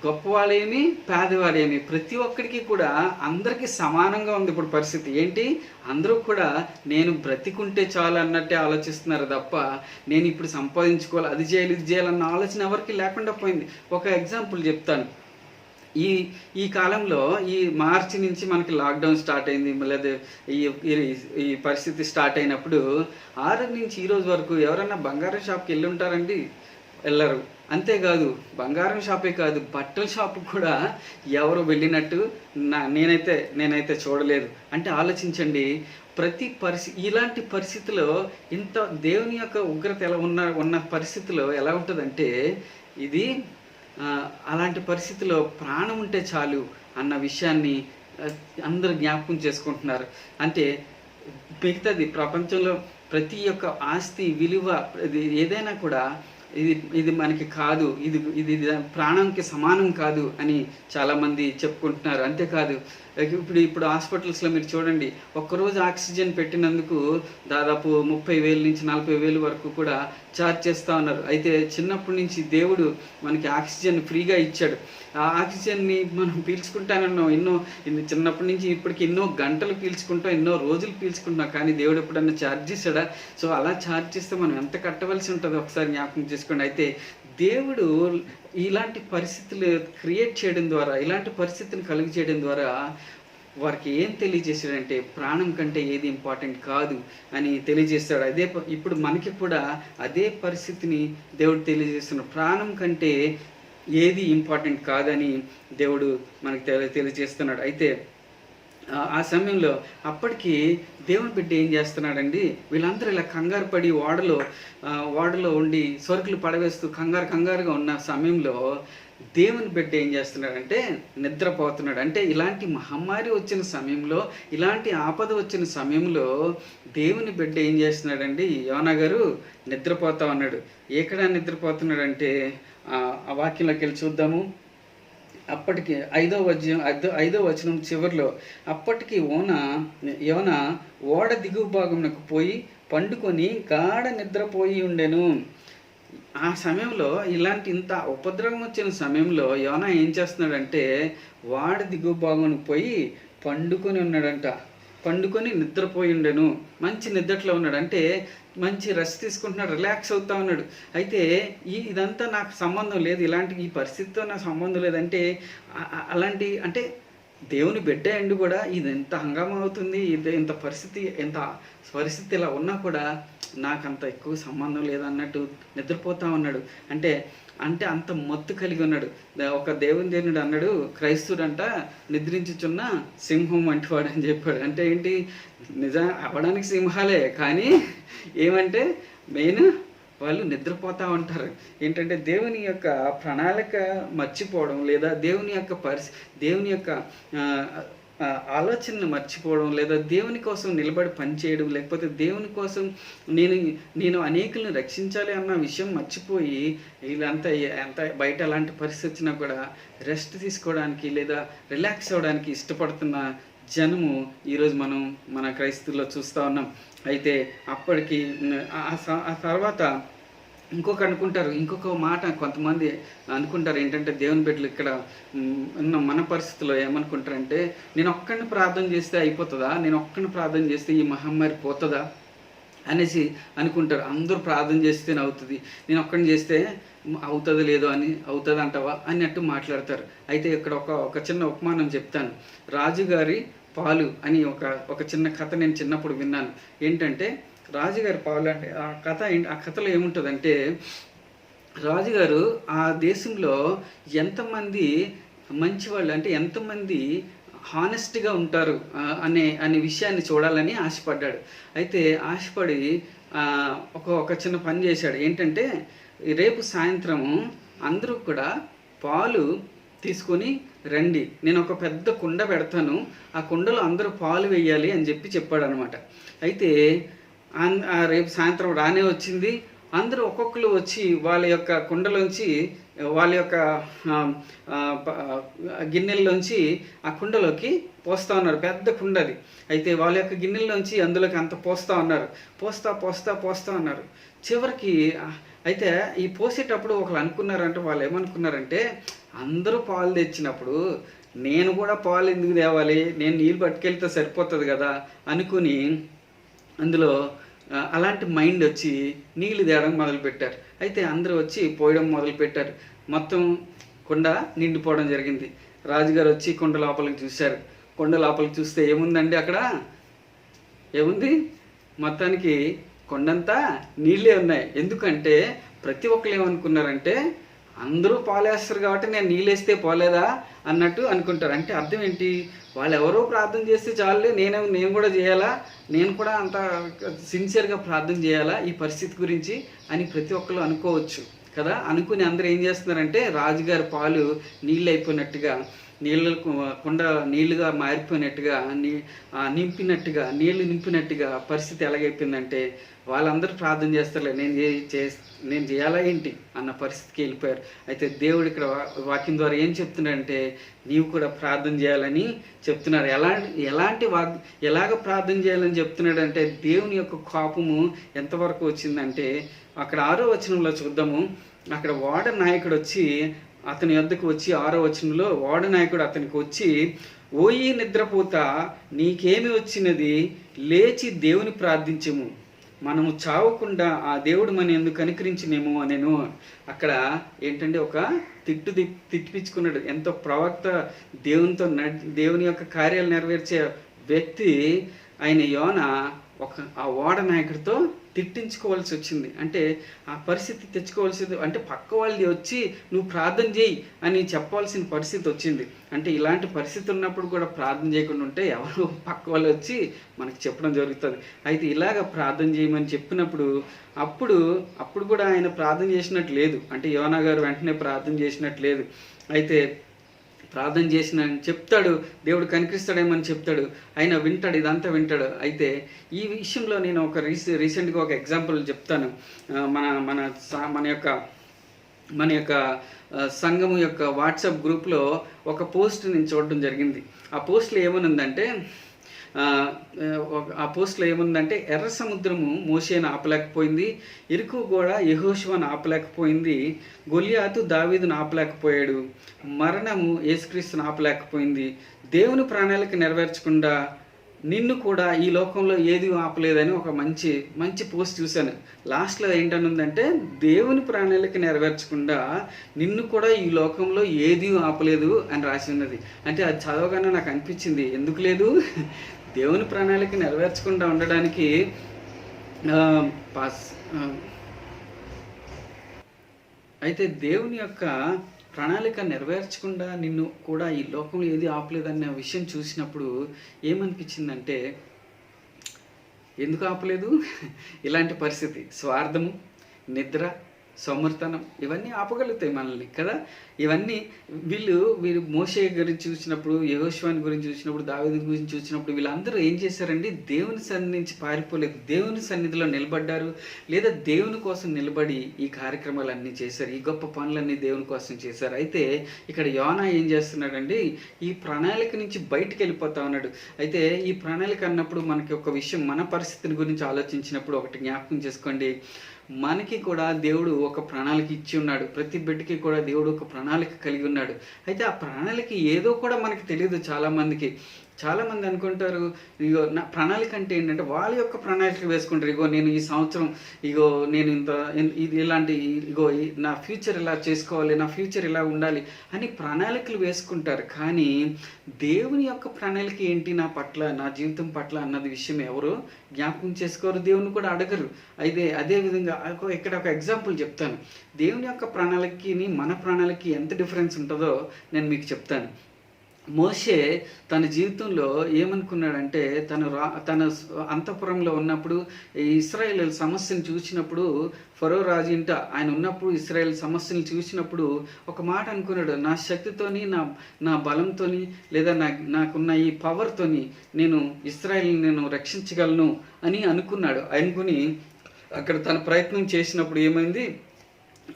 గొప్పవాళ్ళేమి పేదవాళ్ళేమి ప్రతి ఒక్కరికి కూడా అందరికీ సమానంగా ఉంది ఇప్పుడు పరిస్థితి. ఏంటి, అందరూ కూడా నేను బ్రతికుంటే చాలు అన్నట్టే ఆలోచిస్తున్నారు తప్ప, నేను ఇప్పుడు సంపాదించుకోవాలి, అది చేయాలి ఇది చేయాలన్న ఆలోచన ఎవరికి లేకుండా పోయింది. ఒక ఎగ్జాంపుల్ చెప్తాను. ఈ కాలంలో ఈ మార్చి నుంచి మనకి లాక్డౌన్ స్టార్ట్ అయింది, లేదా ఈ పరిస్థితి స్టార్ట్ అయినప్పుడు 6 నుంచి ఈ రోజు వరకు ఎవరైనా బంగారం షాప్కి వెళ్ళి ఉంటారండి? వెళ్ళరు. అంతేకాదు బంగారం షాపే కాదు, బట్టల షాపు కూడా ఎవరు వెళ్ళినట్టు నేనైతే చూడలేదు. అంటే ఆలోచించండి, ఇలాంటి పరిస్థితిలో ఇంత దేవుని యొక్క ఉగ్రత ఎలా ఉన్న పరిస్థితిలో ఎలా ఉంటుందంటే, ఇది అలాంటి పరిస్థితిలో ప్రాణం ఉంటే చాలు అన్న విషయాన్ని అందరూ జ్ఞాపకం చేసుకుంటున్నారు. అంటే మిగతాది ప్రపంచంలో ప్రతి ఒక్క ఆస్తి విలువ ఏదైనా కూడా ఇది మనకి కాదు, ఇది ప్రాణంకి సమానం కాదు అని చాలామంది చెప్పుకుంటున్నారు. అంతేకాదు ఇప్పుడు హాస్పిటల్స్లో మీరు చూడండి, ఒక్కరోజు ఆక్సిజన్ పెట్టినందుకు దాదాపు 30,000 నుంచి 40,000 వరకు కూడా ఛార్జ్ చేస్తూ ఉన్నారు. అయితే చిన్నప్పటి నుంచి దేవుడు మనకి ఆక్సిజన్ ఫ్రీగా ఇచ్చాడు. ఆ ఆక్సిజన్ని మనం పీల్చుకుంటానన్నాం, చిన్నప్పటి నుంచి ఇప్పటికి ఎన్నో గంటలు పీల్చుకుంటాం, ఎన్నో రోజులు పీల్చుకుంటాం. కానీ దేవుడు ఎప్పుడన్నా ఛార్జ్ చేశాడా? సో అలా ఛార్జ్ చేస్తే మనం ఎంత కట్టవలసి ఉంటుందో ఒకసారి జ్ఞాపకం చేసుకోండి. అయితే దేవుడు ఇలాంటి పరిస్థితులు క్రియేట్ చేయడం ద్వారా, ఇలాంటి పరిస్థితిని కలిగి చేయడం ద్వారా వారికి ఏం తెలియజేశాడంటే, ప్రాణం కంటే ఏది ఇంపార్టెంట్ కాదు అని తెలియజేస్తాడు. ఇప్పుడు మనకి కూడా అదే పరిస్థితిని దేవుడు తెలియజేస్తున్నాడు. ప్రాణం కంటే ఏది ఇంపార్టెంట్ కాదని దేవుడు మనకి తెలియజేస్తున్నాడు. అయితే ఆ సమయంలో అప్పటికి దేవుని బిడ్డ ఏం చేస్తున్నాడండి, వీళ్ళందరూ ఇలా కంగారు పడి ఓడలో ఉండి సరుకులు పడవేస్తూ కంగారుగా ఉన్న సమయంలో దేవుని బిడ్డ ఏం చేస్తున్నాడంటే నిద్రపోతున్నాడు. అంటే ఇలాంటి మహమ్మారి వచ్చిన సమయంలో, ఇలాంటి ఆపద వచ్చిన సమయంలో దేవుని బిడ్డ ఏం చేస్తున్నాడండి, యోనా గారు నిద్రపోతా ఉన్నాడు. ఎక్కడ నిద్రపోతున్నాడంటే ఆ వాక్యంలోకి వెళ్ళి చూద్దాము. అప్పటికి ఐదో వచనం చివరిలో, అప్పటికి యోన ఓడ దిగువ భాగమునకు పోయి పండుకొని గాఢ నిద్రపోయి ఉండెను. ఆ సమయంలో ఇంత ఉపద్రవం వచ్చిన సమయంలో యోనా ఏం చేస్తున్నాడంటే ఓడ దిగువ భాగమునకు పోయి పండుకొని ఉన్నాడంట. పండుకొని నిద్రపోయి ఉండెను. మంచి నిద్రలో ఉన్నాడు, అంటే మంచి రెస్ట్ తీసుకుంటున్నాడు, రిలాక్స్ అవుతా ఉన్నాడు. అయితే ఇదంతా నాకు సంబంధం లేదు, ఈ పరిస్థితితో నాకు సంబంధం లేదంటే అలాంటి అంటే దేవుని బిడ్డ అండి కూడా ఇది ఎంత హంగామా అవుతుంది, ఇంత పరిస్థితి ఇలా ఉన్నా కూడా నాకు అంత ఎక్కువ సంబంధం లేదన్నట్టు నిద్రపోతా ఉన్నాడు. అంటే అంత మత్తు కలిగి ఉన్నాడు. ఒక దేవుడు అన్నాడు, క్రైస్తవుడంట నిద్రించుచున్న సింహం వంటివాడు అని చెప్పాడు. అంటే ఏంటి, నిజం అవ్వడానికి సింహాలే, కానీ ఏమంటే మెయిన్ వాళ్ళు నిద్రపోతూ ఉంటారు. ఏంటంటే దేవుని యొక్క ప్రణాళిక మర్చిపోవడం, లేదా దేవుని యొక్క ఆలోచనను మర్చిపోవడం, లేదా దేవుని కోసం నిలబడి పనిచేయడం, లేకపోతే దేవుని కోసం నేను అనేకులను రక్షించాలి అన్న విషయం మర్చిపోయి ఎంత బయట అలాంటి పరిస్థితి వచ్చినా కూడా రెస్ట్ తీసుకోవడానికి లేదా రిలాక్స్ అవ్వడానికి ఇష్టపడుతున్న జనము ఈరోజు మనం మన క్రైస్తవుల్లో చూస్తూ ఉన్నాం. అయితే అప్పటికి ఆ తర్వాత ఇంకొక మాట కొంతమంది అనుకుంటారు ఏంటంటే, దేవుని బిడ్డలు ఇక్కడ ఉన్న మన పరిస్థితుల్లో ఏమనుకుంటారంటే, నేను ఒక్కడిని ప్రార్థన చేస్తే అయిపోతుందా, నేను ఒక్కడిని ప్రార్థన చేస్తే ఈ మహమ్మారి పోతుందా అనేసి అనుకుంటారు. అందరూ ప్రార్థన చేస్తేనే అవుతుంది, నేను ఒక్కడిని చేస్తే అవుతుంది లేదో అని అవుతుంది అంటావా అన్నట్టు మాట్లాడతారు. అయితే ఇక్కడ ఒక చిన్న ఉపమానం చెప్తాను. రాజుగారి పాలు అని ఒక చిన్న కథ నేను చిన్నప్పుడు విన్నాను. ఏంటంటే రాజుగారి పాలు అంటే ఆ కథలో ఏముంటుందంటే, రాజుగారు ఆ దేశంలో ఎంతమంది మంచివాళ్ళు, అంటే ఎంతమంది హానెస్ట్గా ఉంటారు అనే విషయాన్ని చూడాలని ఆశపడ్డాడు. అయితే ఆశపడి ఒక చిన్న పని చేశాడు. ఏంటంటే, రేపు సాయంత్రము అందరూ కూడా పాలు తీసుకొని రండి, నేను ఒక పెద్ద కుండ పెడతాను, ఆ కుండలో అందరూ పాలు వేయాలి అని చెప్పాడు అనమాట. అయితే రేపు సాయంత్రం రానే వచ్చింది. అందరూ ఒక్కొక్కరు వచ్చి వాళ్ళ యొక్క కుండలోంచి, వాళ్ళ యొక్క గిన్నెల్లోంచి ఆ కుండలోకి పోస్తూ ఉన్నారు. పెద్ద కుండ అది. అయితే వాళ్ళ యొక్క గిన్నెల్లోంచి అందులోకి అంత పోస్తూ ఉన్నారు. పోస్తా ఉన్నారు. చివరికి అయితే ఈ పోసేటప్పుడు వాళ్ళు ఏమనుకున్నారంటే, అందరూ పాలు తెచ్చినప్పుడు నేను కూడా పాలు ఎందుకు తేవాలి, నేను నీళ్ళు పట్టుకెళ్తే సరిపోతుంది కదా అనుకుని అందులో అలాంటి మైండ్ వచ్చి నీళ్ళు తేయడం మొదలుపెట్టారు. అయితే అందరూ వచ్చి పోయడం మొదలుపెట్టారు. మొత్తం కుండ నిండిపోవడం జరిగింది. రాజుగారు వచ్చి కుండ లోపలికి చూశారు. కుండ లోపలికి చూస్తే ఏముందండి, అక్కడ ఏముంది, మొత్తానికి కొండంతా నీళ్ళే ఉన్నాయి. ఎందుకంటే ప్రతి ఒక్కరు ఏమనుకున్నారంటే, అందరూ పాలేస్తారు కాబట్టి నేను నీళ్ళేస్తే పోలేదా అన్నట్టు అనుకుంటారు. అంటే అర్థం ఏంటి, వాళ్ళు ఎవరో ప్రార్థన చేస్తే చాలే, నేను కూడా చేయాలా, నేను కూడా అంత సిన్సియర్గా ప్రార్థన చేయాలా ఈ పరిస్థితి గురించి అని ప్రతి ఒక్కరు అనుకోవచ్చు కదా. అనుకుని అందరూ ఏం చేస్తున్నారంటే, రాజుగారి పాలు నీళ్ళు అయిపోయినట్టుగా, కుండ నీళ్లుగా మారిపోయినట్టుగా, నీళ్లు నింపినట్టుగా పరిస్థితి ఎలాగైపోయిందంటే, వాళ్ళందరూ ప్రార్థన చేస్తారులే, నేను చేయాలా ఏంటి అన్న పరిస్థితికి వెళ్ళిపోయారు. అయితే దేవుడు ఇక్కడ వాక్యం ద్వారా ఏం చెప్తున్నాడంటే, నీవు కూడా ప్రార్థన చేయాలని చెప్తున్నాడు. ఎలాగ ప్రార్థన చేయాలని చెప్తున్నాడంటే, దేవుని యొక్క కోపము ఎంతవరకు వచ్చిందంటే, అక్కడ 6వ వచనంలో చూద్దాము. అక్కడ ఓడ నాయకుడు వచ్చి అతని వద్దకు వచ్చి 6వ వచనంలో ఓడ నాయకుడు అతనికి వచ్చి, ఓయి నిద్రపోతా, నీకేమి వచ్చినది, లేచి దేవుని ప్రార్థించము, మనము చావకుండా ఆ దేవుడు మన ఎందుకు కనికరించినేమో అనేను. అక్కడ ఏంటంటే ఒక తిట్టిపించుకున్నాడు. ఎంతో ప్రవక్త, దేవుని యొక్క కార్యాలు నెరవేర్చే వ్యక్తి ఆయన యోన ఆ ఓడ నాయకుడితో తిట్టించుకోవాల్సి వచ్చింది. అంటే ఆ పరిస్థితి తెచ్చుకోవాల్సింది, అంటే పక్క వాళ్ళది వచ్చి నువ్వు ప్రార్థన చేయి అని చెప్పాల్సిన పరిస్థితి వచ్చింది. అంటే ఇలాంటి పరిస్థితి ఉన్నప్పుడు కూడా ప్రార్థన చేయకుండా ఉంటే ఎవరు పక్క వాళ్ళు వచ్చి మనకి చెప్పడం జరుగుతుంది. అయితే ఇలాగ ప్రార్థన చేయమని చెప్పినప్పుడు అప్పుడు కూడా ఆయన ప్రార్థన చేసినట్టు లేదు. అంటే యోనా గారు వెంటనే ప్రార్థన చేసినట్టు లేదు. అయితే ప్రార్థన చేసిన చెప్తాడు, దేవుడు కనికరిస్తాడేమని చెప్తాడు, ఆయన వింటాడు, ఇదంతా వింటాడు. అయితే ఈ విషయంలో నేను రీసెంట్గా ఒక ఎగ్జాంపుల్ చెప్తాను. మన యొక్క మన యొక్క సంఘం యొక్క వాట్సాప్ గ్రూప్లో ఒక పోస్ట్ నేను చూడడం జరిగింది. ఆ పోస్ట్లో ఏమనుందంటే ఎర్ర సముద్రము మోషేను ఆపలేకపోయింది, ఇరుకు కూడా యెహోషువను ఆపలేకపోయింది, గొలియాతు దావీదును ఆపలేకపోయాడు, మరణము యేసుక్రీస్తును ఆపలేకపోయింది, దేవుని ప్రణాళిక నెరవేర్చకుండా నిన్ను కూడా ఈ లోకంలో ఏది ఆపలేదని ఒక మంచి పోస్ట్ చూశాను. లాస్ట్లో ఏంటనుందంటే దేవుని ప్రణాళిక నెరవేర్చకుండా నిన్ను కూడా ఈ లోకంలో ఏది ఆపలేదు అని రాసి ఉన్నది. అంటే అది చదవగానే నాకు అనిపించింది, ఎందుకు లేదు, దేవుని ప్రణాళిక నెరవేర్చకుండా ఉండడానికి అయితే దేవుని యొక్క ప్రణాళిక నెరవేర్చకుండా నిన్ను కూడా ఈ లోకంలో ఏది ఆపలేదన్న విషయం చూసినప్పుడు ఏమనిపించిందంటే, ఎందుకు ఆపలేదు? ఇలాంటి పరిస్థితి, స్వార్థము, నిద్ర, సోమర్తనం ఇవన్నీ ఆపగలుగుతాయి మనల్ని కదా. ఇవన్నీ వీరు మోషే గురించి చూసినప్పుడు, యెహోషువని గురించి చూసినప్పుడు, దావీదు గురించి చూసినప్పుడు వీళ్ళందరూ ఏం చేశారండి? దేవుని సన్నిధి నుంచి పారిపోలేదు, దేవుని సన్నిధిలో నిలబడ్డారు, లేదా దేవుని కోసం నిలబడి ఈ కార్యక్రమాలన్నీ చేశారు, ఈ గొప్ప పనులన్నీ దేవుని కోసం చేశారు. అయితే ఇక్కడ యోనా ఏం చేస్తున్నాడండి? ఈ ప్రణాళిక నుంచి బయటికి వెళ్ళిపోతా ఉన్నాడు. అయితే ఈ ప్రణాళిక అన్నప్పుడు మనకి ఒక విషయం, మన పరిస్థితిని గురించి ఆలోచించినప్పుడు ఒకటి జ్ఞాపకం చేసుకోండి, మనకి కూడా దేవుడు ఒక ప్రణాళిక ఇచ్చి ఉన్నాడు. ప్రతి బిడ్డకి కూడా దేవుడు ఒక ప్రణాళిక కలిగి ఉన్నాడు. అయితే ఆ ప్రణాళిక ఏదో కూడా మనకి తెలియదు. చాలామంది అనుకుంటారు, ఇగో నా ప్రణాళిక అంటే ఏంటంటే వాళ్ళ యొక్క ప్రణాళిక వేసుకుంటారు. ఇగో నేను ఈ సంవత్సరం నేను ఇది ఇలాంటి నా ఫ్యూచర్ ఇలా చేసుకోవాలి, నా ఫ్యూచర్ ఇలా ఉండాలి అని ప్రణాళికలు వేసుకుంటారు. కానీ దేవుని యొక్క ప్రణాళిక ఏంటి నా పట్ల, నా జీవితం పట్ల అన్నది విషయం ఎవరు జ్ఞాపకం చేసుకోరు, దేవుని కూడా అడగరు. అయితే అదేవిధంగా ఇక్కడ ఒక ఎగ్జాంపుల్ చెప్తాను. దేవుని యొక్క ప్రణాళికకి మన ప్రణాళికకి ఎంత డిఫరెన్స్ ఉంటుందో నేను మీకు చెప్తాను. మోషే తన జీవితంలో ఏమనుకున్నాడంటే, తన అంతఃపురంలో ఉన్నప్పుడు ఇశ్రాయేల్ సమస్యను చూసినప్పుడు, ఫరో రాజు ఇంట ఆయన ఉన్నప్పుడు ఇశ్రాయేల్ సమస్యను చూసినప్పుడు ఒక మాట అనుకున్నాడు, నా శక్తితోని, నా బలంతోని, లేదా నాకున్న ఈ పవర్తోని నేను ఇశ్రాయేల్ని రక్షించగలను అని అనుకుని అక్కడ తన ప్రయత్నం చేసినప్పుడు ఏమైంది,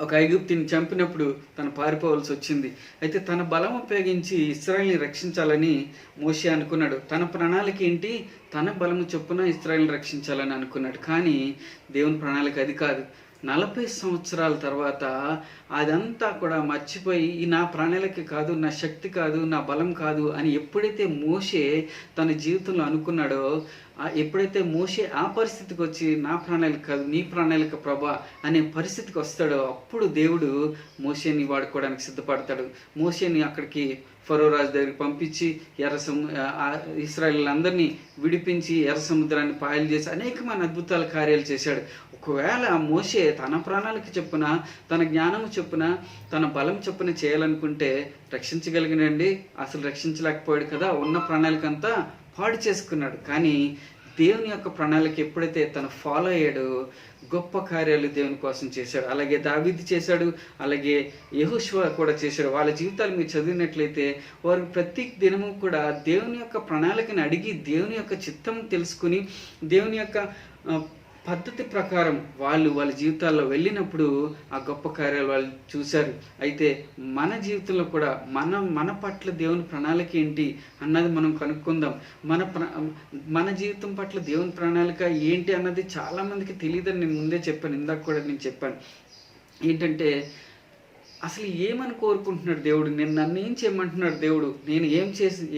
ఒక ఐగుప్తిని చంపినప్పుడు తను పారిపోవాల్సి వచ్చింది. అయితే తన బలం ఉపయోగించి ఇశ్రాయేల్ని రక్షించాలని మోషే అనుకున్నాడు. తన ప్రణాళిక ఏంటి? తన బలము చొప్పున ఇశ్రాయేల్ని రక్షించాలని అనుకున్నాడు. కానీ దేవుని ప్రణాళిక అది కాదు. 40 సంవత్సరాల తర్వాత అదంతా కూడా మర్చిపోయి, ఈ నా ప్రణాళిక కాదు, నా శక్తి కాదు, నా బలం కాదు అని ఎప్పుడైతే మోషే తన జీవితంలో అనుకున్నాడో, ఎప్పుడైతే మోషే ఆ పరిస్థితికి వచ్చి నా ప్రణాళిక కాదు, నీ ప్రణాళిక ప్రభా అనే పరిస్థితికి వస్తాడో, అప్పుడు దేవుడు మోషేని వాడుకోవడానికి సిద్ధపడతాడు. మోషేని అక్కడికి ఫరో రాజు దగ్గరికి పంపించి ఇశ్రాయేలీయులందరినీ విడిపించి ఎర్ర సముద్రాన్ని పాయలు చేసి అనేకమైన అద్భుతాల కార్యాలు చేశాడు. ఒకవేళ మోషే తన ప్రణాళిక చొప్పున, తన జ్ఞానం చొప్పున, తన బలం చొప్పున చేయాలనుకుంటే రక్షించగలిగినండి, అసలు రక్షించలేకపోయాడు కదా. ఉన్న ప్రణాళిక అంతా పాడు చేసుకున్నాడు. కానీ దేవుని యొక్క ప్రణాళిక ఎప్పుడైతే తను ఫాలో అయ్యాడో గొప్ప కార్యాలు దేవుని కోసం చేశాడు. అలాగే దావీదు చేశాడు, అలాగే యెహోషువ కూడా చేశాడు. వాళ్ళ జీవితాలు మీరు చదివినట్లయితే వారు ప్రతి దినము కూడా దేవుని యొక్క ప్రణాళికను అడిగి, దేవుని యొక్క చిత్తం తెలుసుకుని, దేవుని యొక్క పద్ధతి ప్రకారం వాళ్ళ జీవితాల్లో వెళ్ళినప్పుడు ఆ గొప్ప కార్యాలు వాళ్ళు చూశారు. అయితే మన జీవితంలో కూడా మన పట్ల దేవుని ప్రణాళిక ఏంటి అన్నది మనం కనుక్కుందాం. మన జీవితం పట్ల దేవుని ప్రణాళిక ఏంటి అన్నది చాలామందికి తెలియదని నేను ముందే చెప్పాను, ఇందాక కూడా నేను చెప్పాను. ఏంటంటే అసలు ఏమని కోరుకుంటున్నాడు దేవుడు, నన్ను ఏం చేయమంటున్నాడు దేవుడు, నేను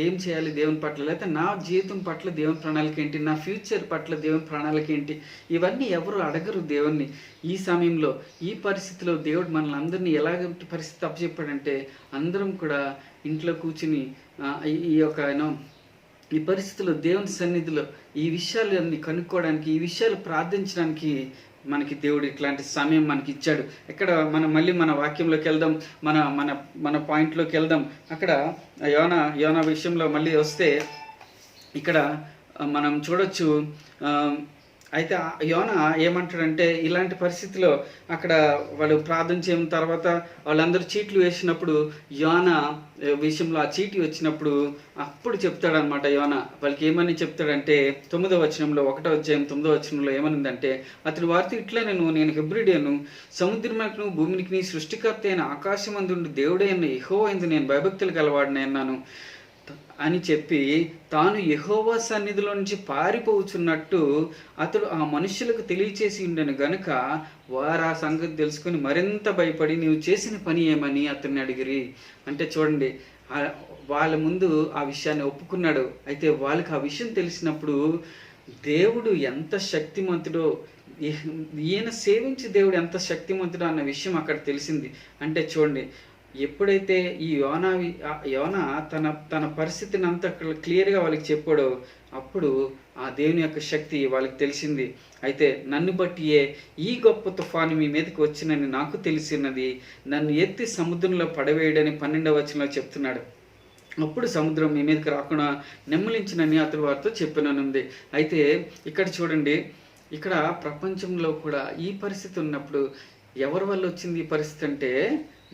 ఏం చేయాలి దేవుని పట్ల, లేకపోతే నా జీవితం పట్ల దేవుని ప్రణాళిక ఏంటి, నా ఫ్యూచర్ పట్ల దేవుని ప్రణాళిక ఏంటి, ఇవన్నీ ఎవరు అడగరు దేవుణ్ణి. ఈ సమయంలో, ఈ పరిస్థితిలో దేవుడు మనల్ని అందరినీ ఎలాంటి పరిస్థితి అప్పచెప్పాడంటే, అందరం కూడా ఇంట్లో కూర్చుని ఈ పరిస్థితిలో దేవుని సన్నిధిలో ఈ విషయాలన్నీ కనుక్కోవడానికి, ఈ విషయాలు ప్రార్థించడానికి మనకి దేవుడు ఇట్లాంటి సమయం మనకి ఇచ్చాడు. ఇక్కడ మళ్ళీ మన వాక్యంలోకి వెళ్దాం, మన పాయింట్లోకి వెళ్దాం. అక్కడ యోనా విషయంలో మళ్ళీ వస్తే ఇక్కడ మనం చూడొచ్చు, అయితే యోన ఏమంటాడంటే, ఇలాంటి పరిస్థితిలో అక్కడ వాళ్ళు ప్రార్థన చేయడం తర్వాత వాళ్ళందరూ చీట్లు వేసినప్పుడు యోన విషయంలో ఆ చీటి వచ్చినప్పుడు అప్పుడు చెప్తాడనమాట. యోన వాళ్ళకి ఏమని చెప్తాడంటే 9వ వచనంలో 1వ అధ్యాయం 9వ వచనంలో ఏమనిందంటే, అతడు వారితో ఇట్లా నేను హెబ్రిడియను, సముద్రమునకును భూమికి సృష్టికర్త అయిన ఆకాశమందుండి దేవుడైన యెహోవా యందు నేను భయభక్తులు గలవాడినన్నాను అని చెప్పి తాను యెహోవా సన్నిధిలో నుంచి పారిపోవచ్చున్నట్టు అతడు ఆ మనుషులకు తెలియచేసి ఉండను గనుక వారు ఆ సంగతి తెలుసుకొని మరింత భయపడి నీవు చేసిన పని ఏమని అతన్ని అడిగిరి. అంటే చూడండి, వాళ్ళ ముందు ఆ విషయాన్ని ఒప్పుకున్నాడు. అయితే వాళ్ళకి ఆ విషయం తెలిసినప్పుడు దేవుడు ఎంత శక్తిమంతుడో, ఈయన సేవించి దేవుడు ఎంత శక్తిమంతుడో అన్న విషయం అక్కడ తెలిసింది. అంటే చూడండి, ఎప్పుడైతే ఈ యోన తన పరిస్థితిని అంతా క్లియర్గా వాళ్ళకి చెప్పాడో అప్పుడు ఆ దేవుని యొక్క శక్తి వాళ్ళకి తెలిసింది. అయితే నన్ను బట్టియే ఈ గొప్ప తుఫాను మీ మీదకి వచ్చినని నాకు తెలిసినది, నన్ను ఎత్తి సముద్రంలో పడవేయడని 12వ వచనంలో చెప్తున్నాడు. అప్పుడు సముద్రం మీ మీదకి రాకుండా నెమ్మలించినని అతడు వారితో చెప్పిననుంది. అయితే ఇక్కడ చూడండి, ఇక్కడ ప్రపంచంలో కూడా ఈ పరిస్థితి ఉన్నప్పుడు ఎవరి వల్ల వచ్చింది ఈ పరిస్థితి అంటే,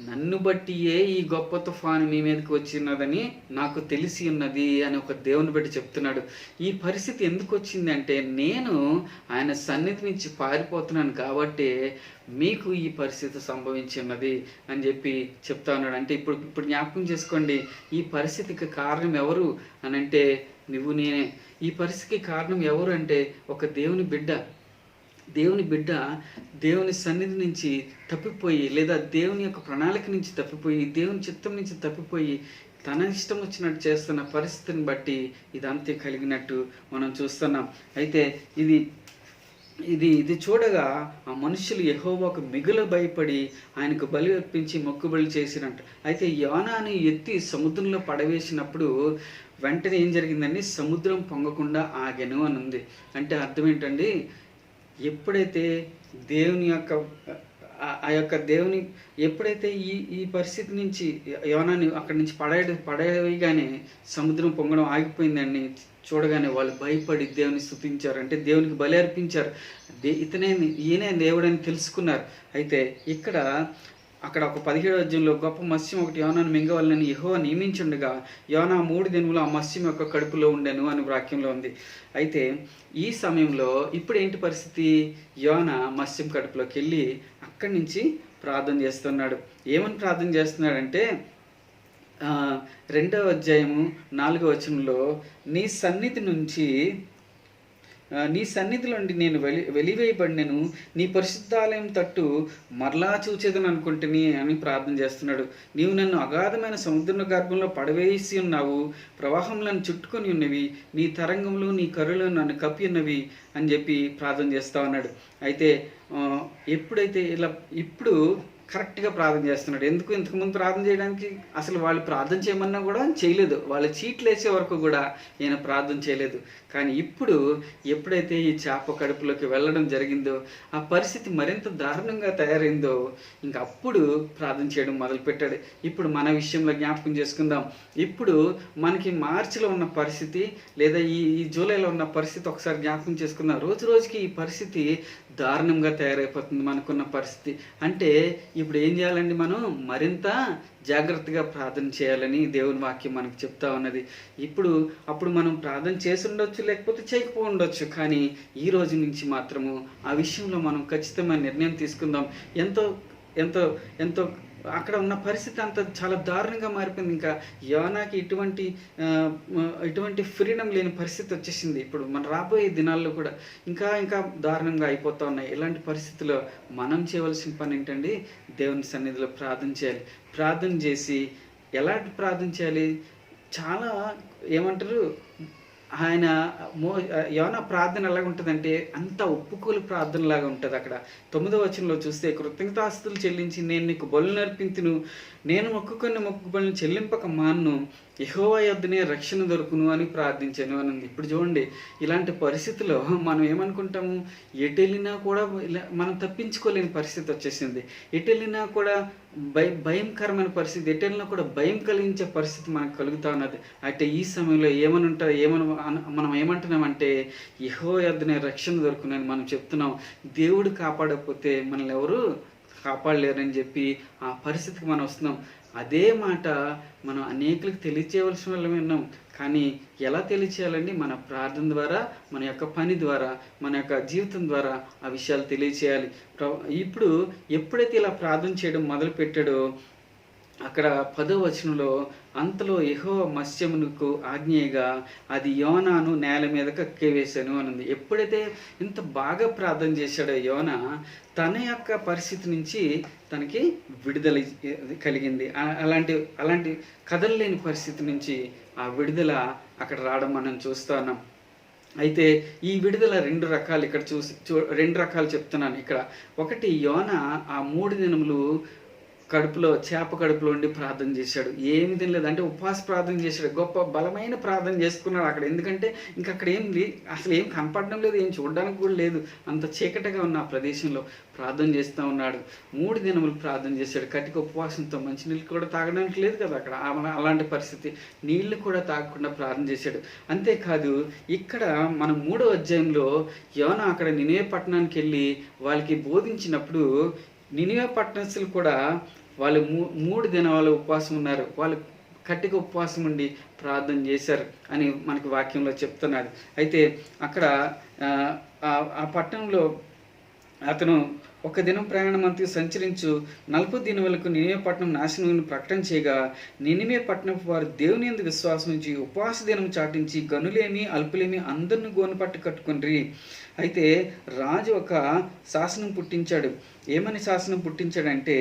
నన్ను బట్టియే ఈ గొప్ప తుఫాను మీ మీదకి వచ్చినదని నాకు తెలిసి ఉన్నది అని ఒక దేవుని బట్టి చెప్తున్నాడు. ఈ పరిస్థితి ఎందుకు వచ్చింది అంటే, నేను ఆయన సన్నిధి నుంచి పారిపోతున్నాను కాబట్టి మీకు ఈ పరిస్థితి సంభవించి ఉన్నది అని చెప్పి చెప్తా ఉన్నాడు. అంటే ఇప్పుడు జ్ఞాపకం చేసుకోండి, ఈ పరిస్థితికి కారణం ఎవరు అని అంటే నువ్వు నేనే. ఈ పరిస్థితికి కారణం ఎవరు అంటే ఒక దేవుని బిడ్డ దేవుని సన్నిధి నుంచి తప్పిపోయి, లేదా దేవుని యొక్క ప్రణాళిక నుంచి తప్పిపోయి, దేవుని చిత్తం నుంచి తప్పిపోయి తన ఇష్టం వచ్చినట్టు చేస్తున్న పరిస్థితిని బట్టి ఇదంతే కలిగినట్టు మనం చూస్తున్నాం. అయితే ఇది చూడగా ఆ మనుషులు యెహోవాకు మిగుల భయపడి ఆయనకు బలి అర్పించి మొక్కుబలి చేసినట్టు. అయితే యోనాని ఎత్తి సముద్రంలో పడవేసినప్పుడు వెంటనే ఏం జరిగిందండి, సముద్రం పొంగకుండా ఆగెను అని ఉంది. అంటే అర్థం ఏంటండి, ఎప్పుడైతే దేవుని ఎప్పుడైతే ఈ పరిస్థితి నుంచి యోనాని అక్కడి నుంచి పడేయగానే సముద్రం పొంగడం ఆగిపోయిందని చూడగానే వాళ్ళు భయపడి దేవుని స్తుతించారు. అంటే దేవునికి బలి అర్పించారు. ఈయనే దేవుడని తెలుసుకున్నారు. అయితే అక్కడ ఒక 17వ అధ్యాయంలో గొప్ప మత్స్యం ఒకటి యోనాను మింగవలనని యెహోవా నియమించుండగా యోనా 3 దినములు ఆ మత్స్యం యొక్క కడుపులో ఉండెను అని వాక్యంలో ఉంది. అయితే ఈ సమయంలో ఇప్పుడు ఏంటి పరిస్థితి, యోనా మత్స్యం కడుపులోకి వెళ్ళి అక్కడి నుంచి ప్రార్థన చేస్తున్నాడు. ఏమని ప్రార్థన చేస్తున్నాడంటే 2వ అధ్యాయము 4వ వచనంలో నీ సన్నిధిలో నేను వెలివేయబడినను, నీ పరిశుద్ధాలయం తట్టు మరలా చూచేదని అనుకుంటుని అని ప్రార్థన చేస్తున్నాడు. నీవు నన్ను అగాధమైన సముద్ర గర్భంలో పడవేసి ఉన్నావు, ప్రవాహంలను చుట్టుకొని ఉన్నవి, నీ తరంగంలో నీ కరులు నన్ను కప్పి ఉన్నవి అని చెప్పి ప్రార్థన చేస్తా ఉన్నాడు. అయితే ఎప్పుడైతే ఇప్పుడు కరెక్ట్గా ప్రార్థన చేస్తున్నాడు. ఇంతకుముందు ప్రార్థన చేయడానికి అసలు వాళ్ళు ప్రార్థన చేయమన్నా కూడా చేయలేదు. వాళ్ళు చీట్లు వేసే వరకు కూడా ఈయన ప్రార్థన చేయలేదు. కానీ ఎప్పుడైతే ఈ చేప కడుపులోకి వెళ్ళడం జరిగిందో, ఆ పరిస్థితి మరింత దారుణంగా తయారైందో, ఇంకా అప్పుడు ప్రార్థన చేయడం మొదలుపెట్టాడు. ఇప్పుడు మన విషయంలో జ్ఞాపకం చేసుకుందాం. ఇప్పుడు మనకి మార్చిలో ఉన్న పరిస్థితి లేదా ఈ జూలైలో ఉన్న పరిస్థితి ఒకసారి జ్ఞాపకం చేసుకుందాం. రోజుకి ఈ పరిస్థితి దారుణంగా తయారైపోతుంది మనకున్న పరిస్థితి. అంటే ఇప్పుడు ఏం చేయాలండి, మనం మరింత జాగ్రత్తగా ప్రార్థన చేయాలని దేవుని వాక్యం మనకు చెప్తా ఉన్నది. అప్పుడు మనం ప్రార్థన చేసి ఉండొచ్చు, లేకపోతే చేయకపో ఉండొచ్చు. కానీ ఈ రోజు నుంచి మాత్రము ఆ విషయంలో మనం ఖచ్చితమైన నిర్ణయం తీసుకుందాం. ఎంతో అక్కడ ఉన్న పరిస్థితి అంతా చాలా దారుణంగా మారిపోయింది. ఇంకా యోనాకి ఇటువంటి ఫ్రీడమ్ లేని పరిస్థితి వచ్చేసింది. ఇప్పుడు మన రాబోయే దినాల్లో కూడా ఇంకా దారుణంగా అయిపోతూ ఉన్నాయి. ఇలాంటి పరిస్థితుల్లో మనం చేయవలసిన పని ఏంటండి, దేవుని సన్నిధిలో ప్రార్థన చేయాలి. ప్రార్థన చేసి ఎలాంటి ప్రార్థన చేయాలి, చాలా ఏమంటారు, యోనా ప్రార్థన ఎలాగ ఉంటుందంటే అంత ఒప్పుకోలు ప్రార్థనలాగా ఉంటుంది. అక్కడ 9వ వచనంలో చూస్తే, కృతజ్ఞతాస్తులు చెల్లించి నేను నీకు బలులు నర్పింతును, నేను మొక్కుకొని మొక్కుబడులను చెల్లింపక మాన్ను, యెహోవా యొద్దనే రక్షణ దొరుకును అని ప్రార్థించాను అని ఉంది. ఇప్పుడు చూడండి, ఇలాంటి పరిస్థితిలో మనం ఏమనుకుంటాము, ఎటు వెళ్ళినా కూడా మనం తప్పించుకోలేని పరిస్థితి వచ్చేసింది. ఎటు వెళ్ళినా కూడా భయంకరమైన పరిస్థితి, ఎటెళ్ళినా కూడా భయం కలిగించే పరిస్థితి మనకు కలుగుతూ ఉన్నది. అయితే ఈ సమయంలో మనం ఏమంటున్నామంటే యెహోవా రక్షణ దొరుకునని మనం చెప్తున్నాం. దేవుడు కాపాడకపోతే మనల్ని ఎవరు కాపాడలేరని చెప్పి ఆ పరిస్థితికి మనం వస్తున్నాం. అదే మాట మనం అనేకులకు తెలియచేయవలసిన వాళ్ళమే ఉన్నాం. కానీ ఎలా తెలియచేయాలండి? మన ప్రార్థన ద్వారా, మన యొక్క పని ద్వారా, మన యొక్క జీవితం ద్వారా ఆ విషయాలు తెలియచేయాలి. ఇప్పుడు ఎప్పుడైతే ఇలా ప్రార్థన చేయడం మొదలుపెట్టాడో అక్కడ 10వ వచనంలో, అంతలో యెహోవా మత్స్యమునకు ఆజ్ఞేయగా అది యోనాను నేల మీద కక్కివేశాను అని ఉంది. ఎప్పుడైతే ఇంత బాగా ప్రార్థన చేశాడో యోనా, తన యొక్క పరిస్థితి నుంచి తనకి విడుదల కలిగింది. అలాంటి కదలలేని పరిస్థితి నుంచి ఆ విడుదల అక్కడ రావడం మనం చూస్తూ ఉన్నాం. అయితే ఈ విడుదల 2 రకాలు ఇక్కడ 2 రకాలు చెప్తున్నాను ఇక్కడ. ఒకటి, యోనా ఆ 3 దినములు చేప కడుపులో ఉండి ప్రార్థన చేశాడు. ఏమి తినలేదు, అంటే ఉపవాస ప్రార్థన చేశాడు. గొప్ప బలమైన ప్రార్థన చేసుకున్నాడు అక్కడ. ఎందుకంటే ఇంకా అక్కడ అసలు ఏం కనపడడం లేదు, ఏం చూడడానికి కూడా లేదు. అంత చీకటిగా ఉన్న ఆ ప్రదేశంలో ప్రార్థన చేస్తూ ఉన్నాడు. 3 దినములు ప్రార్థన చేశాడు. కటిక ఉపవాసంతో, మంచినీళ్ళు కూడా తాగడానికి లేదు కదా అక్కడ, అలాంటి పరిస్థితి. నీళ్లు కూడా తాగకుండా ప్రార్థన చేశాడు. అంతేకాదు ఇక్కడ మనం 3వ అధ్యాయంలో యోనా అక్కడ నినివే పట్టణానికి వెళ్ళి వాళ్ళకి బోధించినప్పుడు నినివే పట్టణస్తులు కూడా వాళ్ళు 3 దినాలు ఉపవాసం ఉన్నారు. వాళ్ళు కట్టిక ఉపవాసం ఉండి ప్రార్థన చేశారు అని మనకి వాక్యంలో చెప్తున్నారు. అయితే అక్కడ ఆ పట్టణంలో అతను 1 దినం ప్రయాణమంతా సంచరించు 40 దినములకు నినివే పట్టణం నాశనం ప్రకటన చేయగా, నినివే పట్టణం వారు దేవుని యందు విశ్వాసం నుంచి ఉపవాస దినం చాటించి గనులేమి అల్పులేమి అందరిని గోనపట్టు కట్టుకుని. అయితే రాజు ఒక శాసనం పుట్టించాడు. ఏమని శాసనం పుట్టించాడంటే,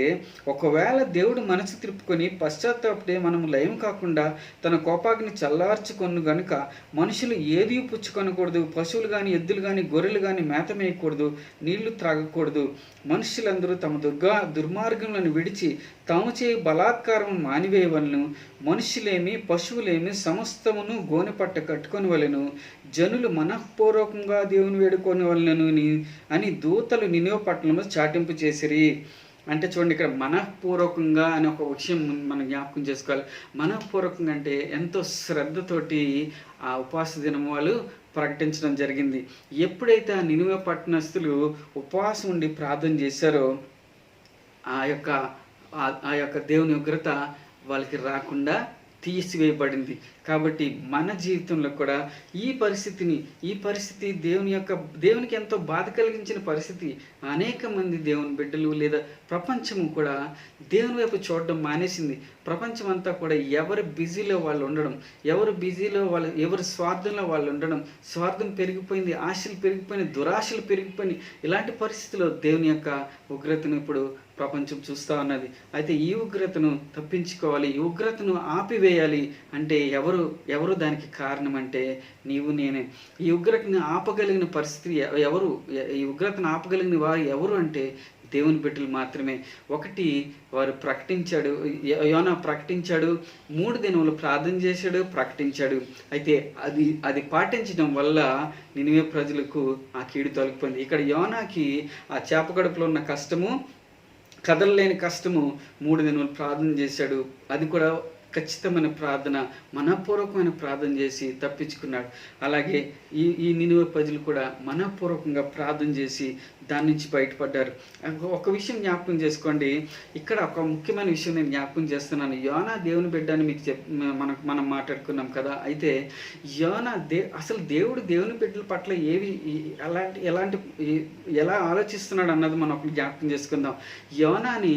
ఒకవేళ దేవుడు మనసు తిప్పుకొని పశ్చాత్తాపడే మనం లయం కాకుండా తన కోపాగ్ని చల్లార్చుకొను గనుక మనుషులు ఏది పుచ్చుకొనకూడదు, పశువులు కానీ ఎద్దులు కానీ గొర్రెలు కానీ మేత మేయకూడదు, నీళ్లు త్రాగకూడదు. మనుషులందరూ తమ దుర్మార్గములను విడిచి తాము చేయి బలాత్కారం మానివేయవలను. మనుషులేమి పశువులేమి సమస్తమును గోనెపట్ట కట్టుకొని వలెను. జనులు మనఃపూర్వకంగా దేవుని వేడుకొని వలెను అని దూతలు నినివే పట్టణంలో చాటింపు చేసిరి. అంటే చూడండి, ఇక్కడ మనఃపూర్వకంగా అనే ఒక విషయం మనం జ్ఞాపకం చేసుకోవాలి. మనఃపూర్వకంగా అంటే ఎంతో శ్రద్ధతోటి ఆ ఉపవాస దినం వాళ్ళు ప్రకటించడం జరిగింది. ఎప్పుడైతే ఆ నినివే పట్టణస్తులు ఉపవాసం ఉండి ప్రార్థన చేశారో ఆ యొక్క దేవుని ఉగ్రత వాళ్ళకి రాకుండా తీసివేయబడింది. కాబట్టి మన జీవితంలో కూడా ఈ పరిస్థితి దేవునికి ఎంతో బాధ కలిగించిన పరిస్థితి. అనేక మంది దేవుని బిడ్డలు లేదా ప్రపంచము కూడా దేవుని వైపు చూడడం మానేసింది. ప్రపంచం అంతా కూడా ఎవరి బిజీలో వాళ్ళు ఉండడం, ఎవరి స్వార్థంలో వాళ్ళు ఉండడం, స్వార్థం పెరిగిపోయింది, ఆశలు పెరిగిపోయినాయి, దురాశలు పెరిగిపోయినాయి. ఇలాంటి పరిస్థితిలో దేవుని యొక్క ఉగ్రతను ఇప్పుడు ప్రపంచం చూస్తూ ఉన్నది. అయితే ఈ ఉగ్రతను తప్పించుకోవాలి, ఈ ఉగ్రతను ఆపివేయాలి అంటే ఎవరు దానికి కారణం అంటే నీవు నేనే. ఈ ఉగ్రతను ఆపగలిగిన పరిస్థితి ఈ ఉగ్రతను ఆపగలిగిన వారు ఎవరు అంటే దేవుని బిడ్డలు మాత్రమే. ఒకటి, వారు యోనా ప్రకటించాడు, 3 దినములు ప్రార్థన చేశాడు, ప్రకటించాడు. అయితే అది పాటించడం వల్ల నినివే ప్రజలకు ఆ కీడు తొలగిపోయింది. ఇక్కడ యోనాకి ఆ చేప కడుపులో ఉన్న కష్టము, కదలలేని కష్టము, 3 దినములు ప్రార్థన చేశాడు. అది కూడా ఖచ్చితమైన ప్రార్థన, మనఃపూర్వకమైన ప్రార్థన చేసి తప్పించుకున్నాడు. అలాగే ఈ నినివే ప్రజలు కూడా మనఃపూర్వకంగా ప్రార్థన చేసి దాని నుంచి బయటపడ్డారు. ఒక విషయం జ్ఞాపకం చేసుకోండి, ఇక్కడ ఒక ముఖ్యమైన విషయం నేను జ్ఞాపకం చేస్తున్నాను. యోనా దేవుని బిడ్డ అని మీకు మనం మాట్లాడుకున్నాం కదా. అయితే యోనా అసలు దేవుని బిడ్డల పట్ల ఎలా ఆలోచిస్తున్నాడు అన్నది మనం ఒకటి జ్ఞాపకం చేసుకుందాం. యోనాని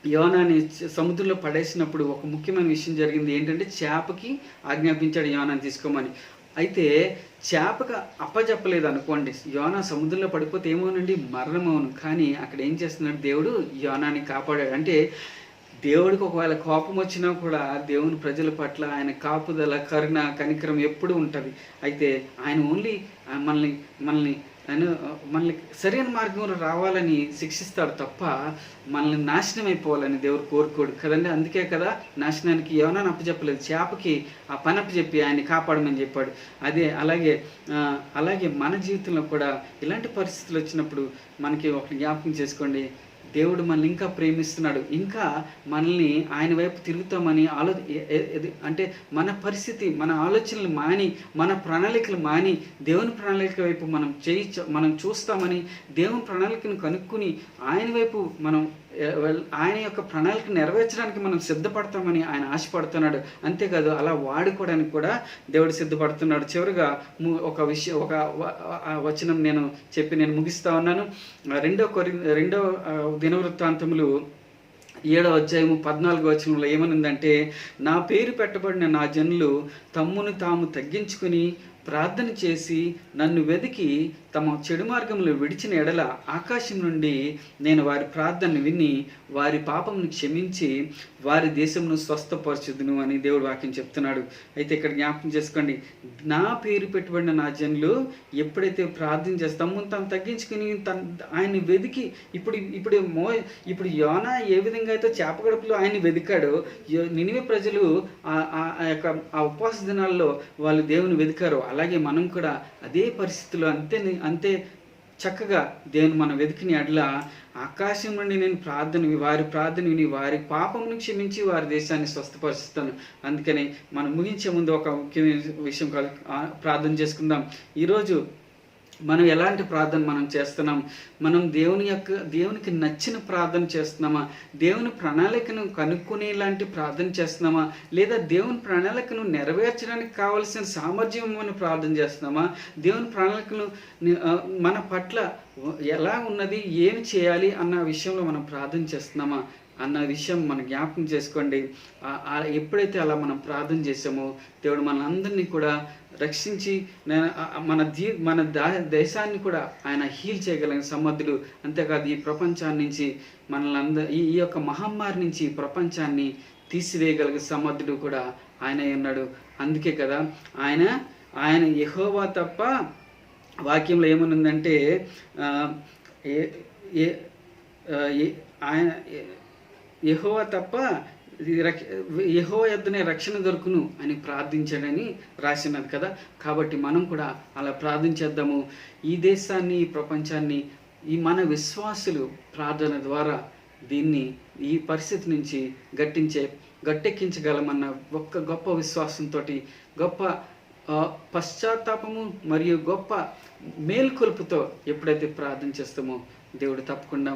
యోనాని సముద్రంలో పడేసినప్పుడు ఒక ముఖ్యమైన విషయం జరిగింది. ఏంటంటే చేపకి ఆజ్ఞాపించాడు యోనాని తీసుకోమని. అయితే చేపకు అప్పచెప్పలేదు అనుకోండి, యోనా సముద్రంలో పడిపోతే ఏమోనండి, మరణమవును. కానీ అక్కడ ఏం చేస్తున్నాడు, దేవుడు యోనాని కాపాడాడు. అంటే దేవుడికి ఒకవేళ కోపం వచ్చినా కూడా దేవుని ప్రజల పట్ల ఆయన కాపుదల, కరుణ, కనికరం ఎప్పుడు ఉంటుంది. అయితే ఆయన ఓన్లీ మనల్ని ఆయన మనల్ని సరైన మార్గంలో రావాలని శిక్షిస్తాడు తప్ప మనల్ని నాశనం అయిపోవాలని దేవుడు కోరుకోడు కదండి. అందుకే కదా నాశనానికి ఏమన్నా అప్పచెప్పలేదు, చేపకి ఆ పని అప్పచెప్పి ఆయన్ని కాపాడమని చెప్పాడు. అలాగే మన జీవితంలో కూడా ఇలాంటి పరిస్థితులు వచ్చినప్పుడు మనకి ఒకటి జ్ఞాపకం చేసుకోండి, దేవుడు మనల్ని ఇంకా ప్రేమిస్తున్నాడు, ఇంకా మనల్ని ఆయన వైపు తిరుగుతామని అంటే మన పరిస్థితి, మన ఆలోచనలు మాని, మన ప్రణాళికలు మాని దేవుని ప్రణాళిక వైపు మనం చూస్తామని, దేవుని ప్రణాళికను కనుక్కుని ఆయన వైపు మనం ఆయన యొక్క ప్రణాళిక నెరవేర్చడానికి మనం సిద్ధపడతామని ఆయన ఆశపడుతున్నాడు. అంతేకాదు అలా వాడుకోవడానికి కూడా దేవుడు సిద్ధపడుతున్నాడు. చివరిగా ఒక వచనం నేను ముగిస్తా ఉన్నాను. రెండో దినవృత్తాంతములు 7వ అధ్యాయము 14వ వచనంలో ఏమనుందంటే, నా పేరు పెట్టబడిన నా జనులు తమ్మును తాము తగ్గించుకుని ప్రార్థన చేసి నన్ను వెతికి తమ చెడు మార్గంలో విడిచిన ఎడల ఆకాశం నుండి నేను వారి ప్రార్థనను విని వారి పాపంను క్షమించి వారి దేశంను స్వస్థపరచుదును అని దేవుడు వాక్యం చెప్తున్నాడు. అయితే ఇక్కడ జ్ఞాపకం చేసుకోండి, నా పేరు పెట్టబడిన నా జనులు ఎప్పుడైతే ప్రార్థన చేసి తమ్మును తాము తగ్గించుకుని ఆయన్ని వెతికి ఇప్పుడు యోనా ఏ విధంగా అయితే చేప గడుపులో ఆయన్ని వెతికాడో, నినివే ప్రజలు ఆ ఉపవాస దినాల్లో వాళ్ళు దేవుని వెతికారు, అలాగే మనం కూడా అదే పరిస్థితుల్లో అంతే చక్కగా దేవుని మనం వెతికిన ఎడల ఆకాశం నుండి నేను వారి ప్రార్థన విని వారి పాపమును క్షమించి వారి దేశాన్ని స్వస్థపరుస్తాను. అందుకని మనం ముగించే ముందు ఒక ముఖ్యమైన విషయం ప్రార్థన చేసుకుందాం. ఈరోజు మనం ఎలాంటి ప్రార్థన మనం చేస్తున్నాం? మనం దేవునికి నచ్చిన ప్రార్థన చేస్తున్నామా? దేవుని ప్రణాళికను కనుక్కునేలాంటి ప్రార్థన చేస్తున్నామా? లేదా దేవుని ప్రణాళికను నెరవేర్చడానికి కావలసిన సామర్థ్యం మనం ప్రార్థన చేస్తున్నామా? దేవుని ప్రణాళికను మన పట్ల ఎలా ఉన్నది, ఏమి చేయాలి అన్న విషయంలో మనం ప్రార్థన చేస్తున్నామా అన్న విషయం మనం జ్ఞాపకం చేసుకోండి. ఎప్పుడైతే అలా మనం ప్రార్థన చేసామో దేవుడు మనందరినీ కూడా రక్షించి మన దేశాన్ని కూడా ఆయన హీల్ చేయగలిగిన సమర్థుడు. అంతేకాదు ఈ ప్రపంచాన్ని నుంచి మనల్ని ఈ యొక్క మహమ్మారి నుంచి ప్రపంచాన్ని తీసివేయగలిగే సమర్థుడు కూడా ఆయన ఉన్నాడు. అందుకే కదా ఆయన యెహోవా తప్ప, వాక్యంలో ఏమనుందంటే ఆయన యెహోవా తప్ప యెహోవా యొద్దనే రక్షణ దొరుకును అని ప్రార్థించాడని రాసినది కదా. కాబట్టి మనం కూడా అలా ప్రార్థించేద్దాము. ఈ దేశాన్ని, ఈ ప్రపంచాన్ని మన విశ్వాసులు ప్రార్థన ద్వారా ఈ పరిస్థితి నుంచి గట్టెక్కించగలమన్న ఒక్క గొప్ప విశ్వాసంతో, గొప్ప పశ్చాత్తాపము మరియు గొప్ప మేల్కొల్పుతో ఎప్పుడైతే ప్రార్థన చేస్తామో దేవుడు తప్పకుండా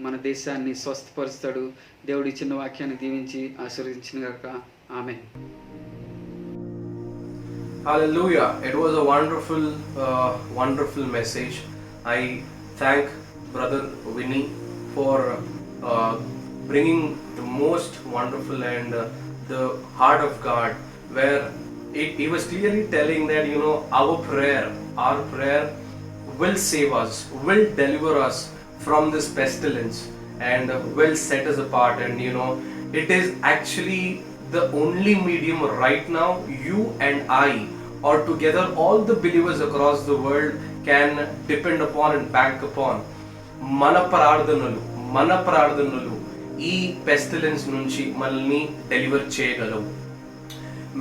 మన దేశాన్ని స్వస్థపరుస్తాడు. దేవుడి చిన్న వాక్యాన్ని దీవించి ఆశీర్వదించిన గాక. ఆమేన్. Hallelujah. It was a wonderful message. I thank Brother Vinny for bringing the most wonderful and the heart of God, where he was clearly telling that our prayer will save us, will deliver us from this pestilence, and will set us apart. And it is actually the only medium right now you and I, or together all the believers across the world, can depend upon and bank upon. మన ప్రార్థనలు ఈ పెస్టిలెన్స్ నుంచి మనల్ని డెలివర్ చేయగలవు.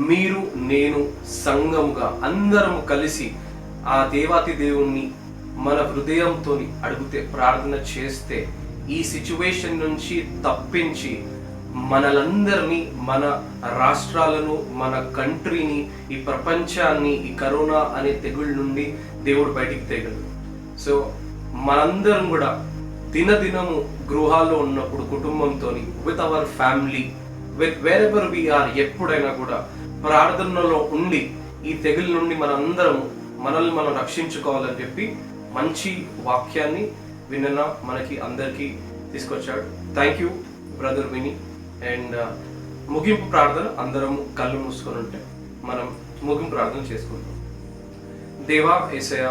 మీరు, నేను సంఘముగా అందరం కలిసి ఆ దేవాతి దేవుణ్ణి మన హృదయంతో అడిగితే, ప్రార్థన చేస్తే ఈ సిచ్యువేషన్ నుంచి తప్పించి మనలందరినీ, మన రాష్ట్రాలను, మన కంట్రీని, ఈ ప్రపంచాన్ని ఈ కరోనా అనే తెగుళ్ళ నుండి దేవుడు బయటికి తేగలడు. సో మనందరం కూడా దినదినము గృహాల్లో ఉన్నప్పుడు కుటుంబంతో, with our family, with wherever we are, ఎప్పుడైనా కూడా ప్రార్థనలో ఉండి ఈ తెగుళ్ళ నుండి మనల్ని మనం రక్షించుకోవాలని చెప్పి మంచి వాక్యాన్ని విన్న మనకి అందరికీ తీసుకొచ్చాడు. థ్యాంక్ యూ బ్రదర్ విని. అండ్ ముగింపు ప్రార్థన, అందరం కళ్ళు మూసుకొని ఉంటే మనం ముగింపు ప్రార్థన చేసుకుంటాం. దేవా యేసయ్య,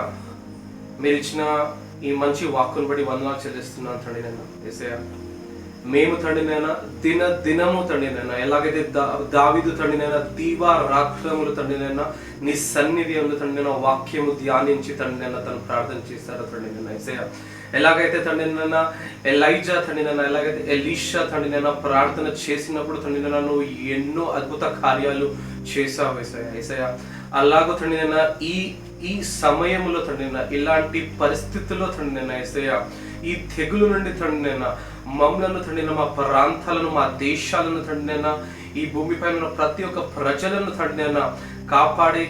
మీరు ఇచ్చిన ఈ మంచి వాక్కును బట్టి వందనాలు చెల్లిస్తున్నాను తండ్రి. నేను యేసయ్య, మేము తండ్రి నాయన దినము తండ్రి నాయన ఎలాగైతే దావీదు తండ్రి నాయన దీవారాత్రములు తండ్రి నాయన నీ సన్నిధి అందు తండ్రి నాయన వాక్యము ధ్యానించి తండ్రి నాయన తను ప్రార్థన చేశారు తండ్రి నాయన యేసయ్యా. ఎలాగైతే తండ్రి నాయన ఎలైజా తండ్రి నాయన ఎలాగైతే ఎలీషా తండ్రి నాయన ప్రార్థన చేసినప్పుడు తండ్రి నాయన నువ్వు ఎన్నో అద్భుత కార్యాలు చేశావు యేసయ్యా. యేసయ్యా అలాగో తండ్రి నాయన ఈ సమయంలో తండ్రి నాయన ఇలాంటి పరిస్థితుల్లో తండ్రి నాయన యేసయ్యా ఈ తెగులు నుండి తండ్రి నాయన మమ్మలను తండ్రి నాయన మా ప్రాంతాలను మా దేశాలను తండ్రి నాయన ఈ భూమిపై ఉన్న ప్రతి ఒక్క ప్రజలను తండ్రి నాయన కాపాడే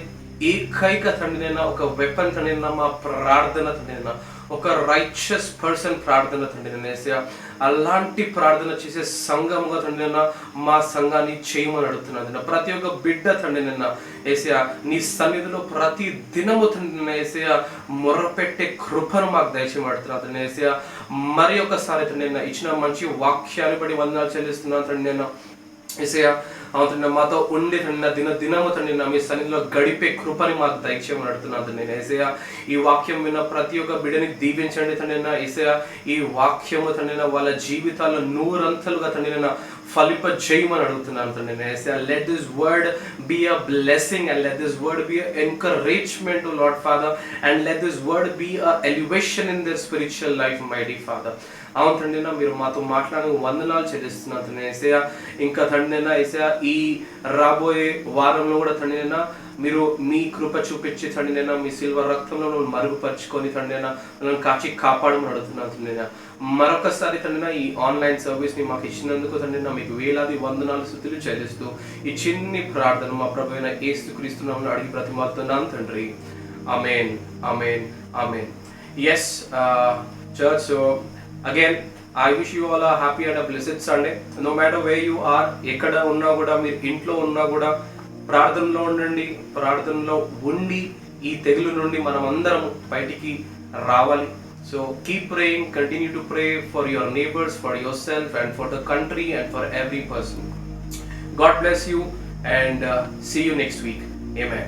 ఏకైక తండ్రి నాయన ఒక వెపన్ తండ్రి నాయన మా ప్రార్థన తండ్రి నాయన ఒక రైచియస్ పర్సన్ ప్రార్థన తండ్రి నాయన యేసయ్యా. అలాంటి ప్రార్థన చేసే సంఘముగా తండ్రి నాయన మా సంఘాన్ని చేయమని అడుగుతున్నాను. ప్రతి ఒక్క బిడ్డ తండ్రి నాయన యేసయ్యా నీ సన్నిధిలో ప్రతి దినము తండ్రి నాయన యేసయ్యా మొరపెట్టే కృపను మాకు దయచేయమంటున్నాను తండ్రి యేసయ్యా. మరి ఒకసారి తండ్రి నాయన ఇచ్చిన మంచి వాక్యాన్ని బట్టి వందనాలు చెల్లిస్తున్నాను తండ్రి నాయన యేసయ్యా. అవుతుంది మాతో ఉండి తండ్రి దినము తండ్రి మీ సన్నిధిలో గడిపే కృపని మాకు దయచేయమని అడుగుతున్నాను తండ్రి యేసయ్యా. ఈ వాక్యం విన్న ప్రతి ఒక్క బిడ్డని దీవించండి తండ్రి యేసయ్యా. ఈ వాక్యము తండ్రి వాళ్ళ జీవితాల్లో నూరంతలుగా తండ్రి ఫలింప చేయమని అడుగుతున్నాను తండ్రి యేసయ్యా. Let this word be a blessing and let this word be a encouragement to Lord Father and let this word be a elevation in their spiritual life mighty Father. అవును తండ్రి మీరు మాతో మాట్లాడిన వందనాలు చెల్లిస్తున్నాను తండ్రి యేసయ్యా. ఇంకా తండ్రి యేసయ్యా ఈ రాబోయే వారంలో కూడా తండ్రి మీరు మీ కృప చూపించి తండ్రి మీ సిల్వర్ రక్తంలో మరుగుపరుచుకొని తండ్రి నన్ను కాచి కాపాడమని అడుగుతున్నాను తండ్రి. మరొకసారి తండ్రి ఈ ఆన్లైన్ సర్వీస్ ని మాకు ఇచ్చినందుకు తండ్రి మీకు వేలాది వందనాలు స్తుతులు చెల్లిస్తూ ఈ చిన్ని ప్రార్థన మా ప్రభు అయిన యేసుక్రీస్తు నామములో అడిగి బ్రతిమాలుతున్నాను తండ్రి. Amen amen amen. Yes church, so again I wish you all a happy and a blessed Sunday. No matter where you are, ఎక్కడ ఉన్నా కూడా మీరు ఇంట్లో ఉన్నా కూడా ప్రార్థనలో ఉండండి. ప్రార్థనలో ఉండి ఈ తెగులు నుండి మనం అందరం బయటికి రావాలి. So keep praying, continue to pray for your neighbors, for yourself and for the country and for every person. God bless you and see you next week. Amen.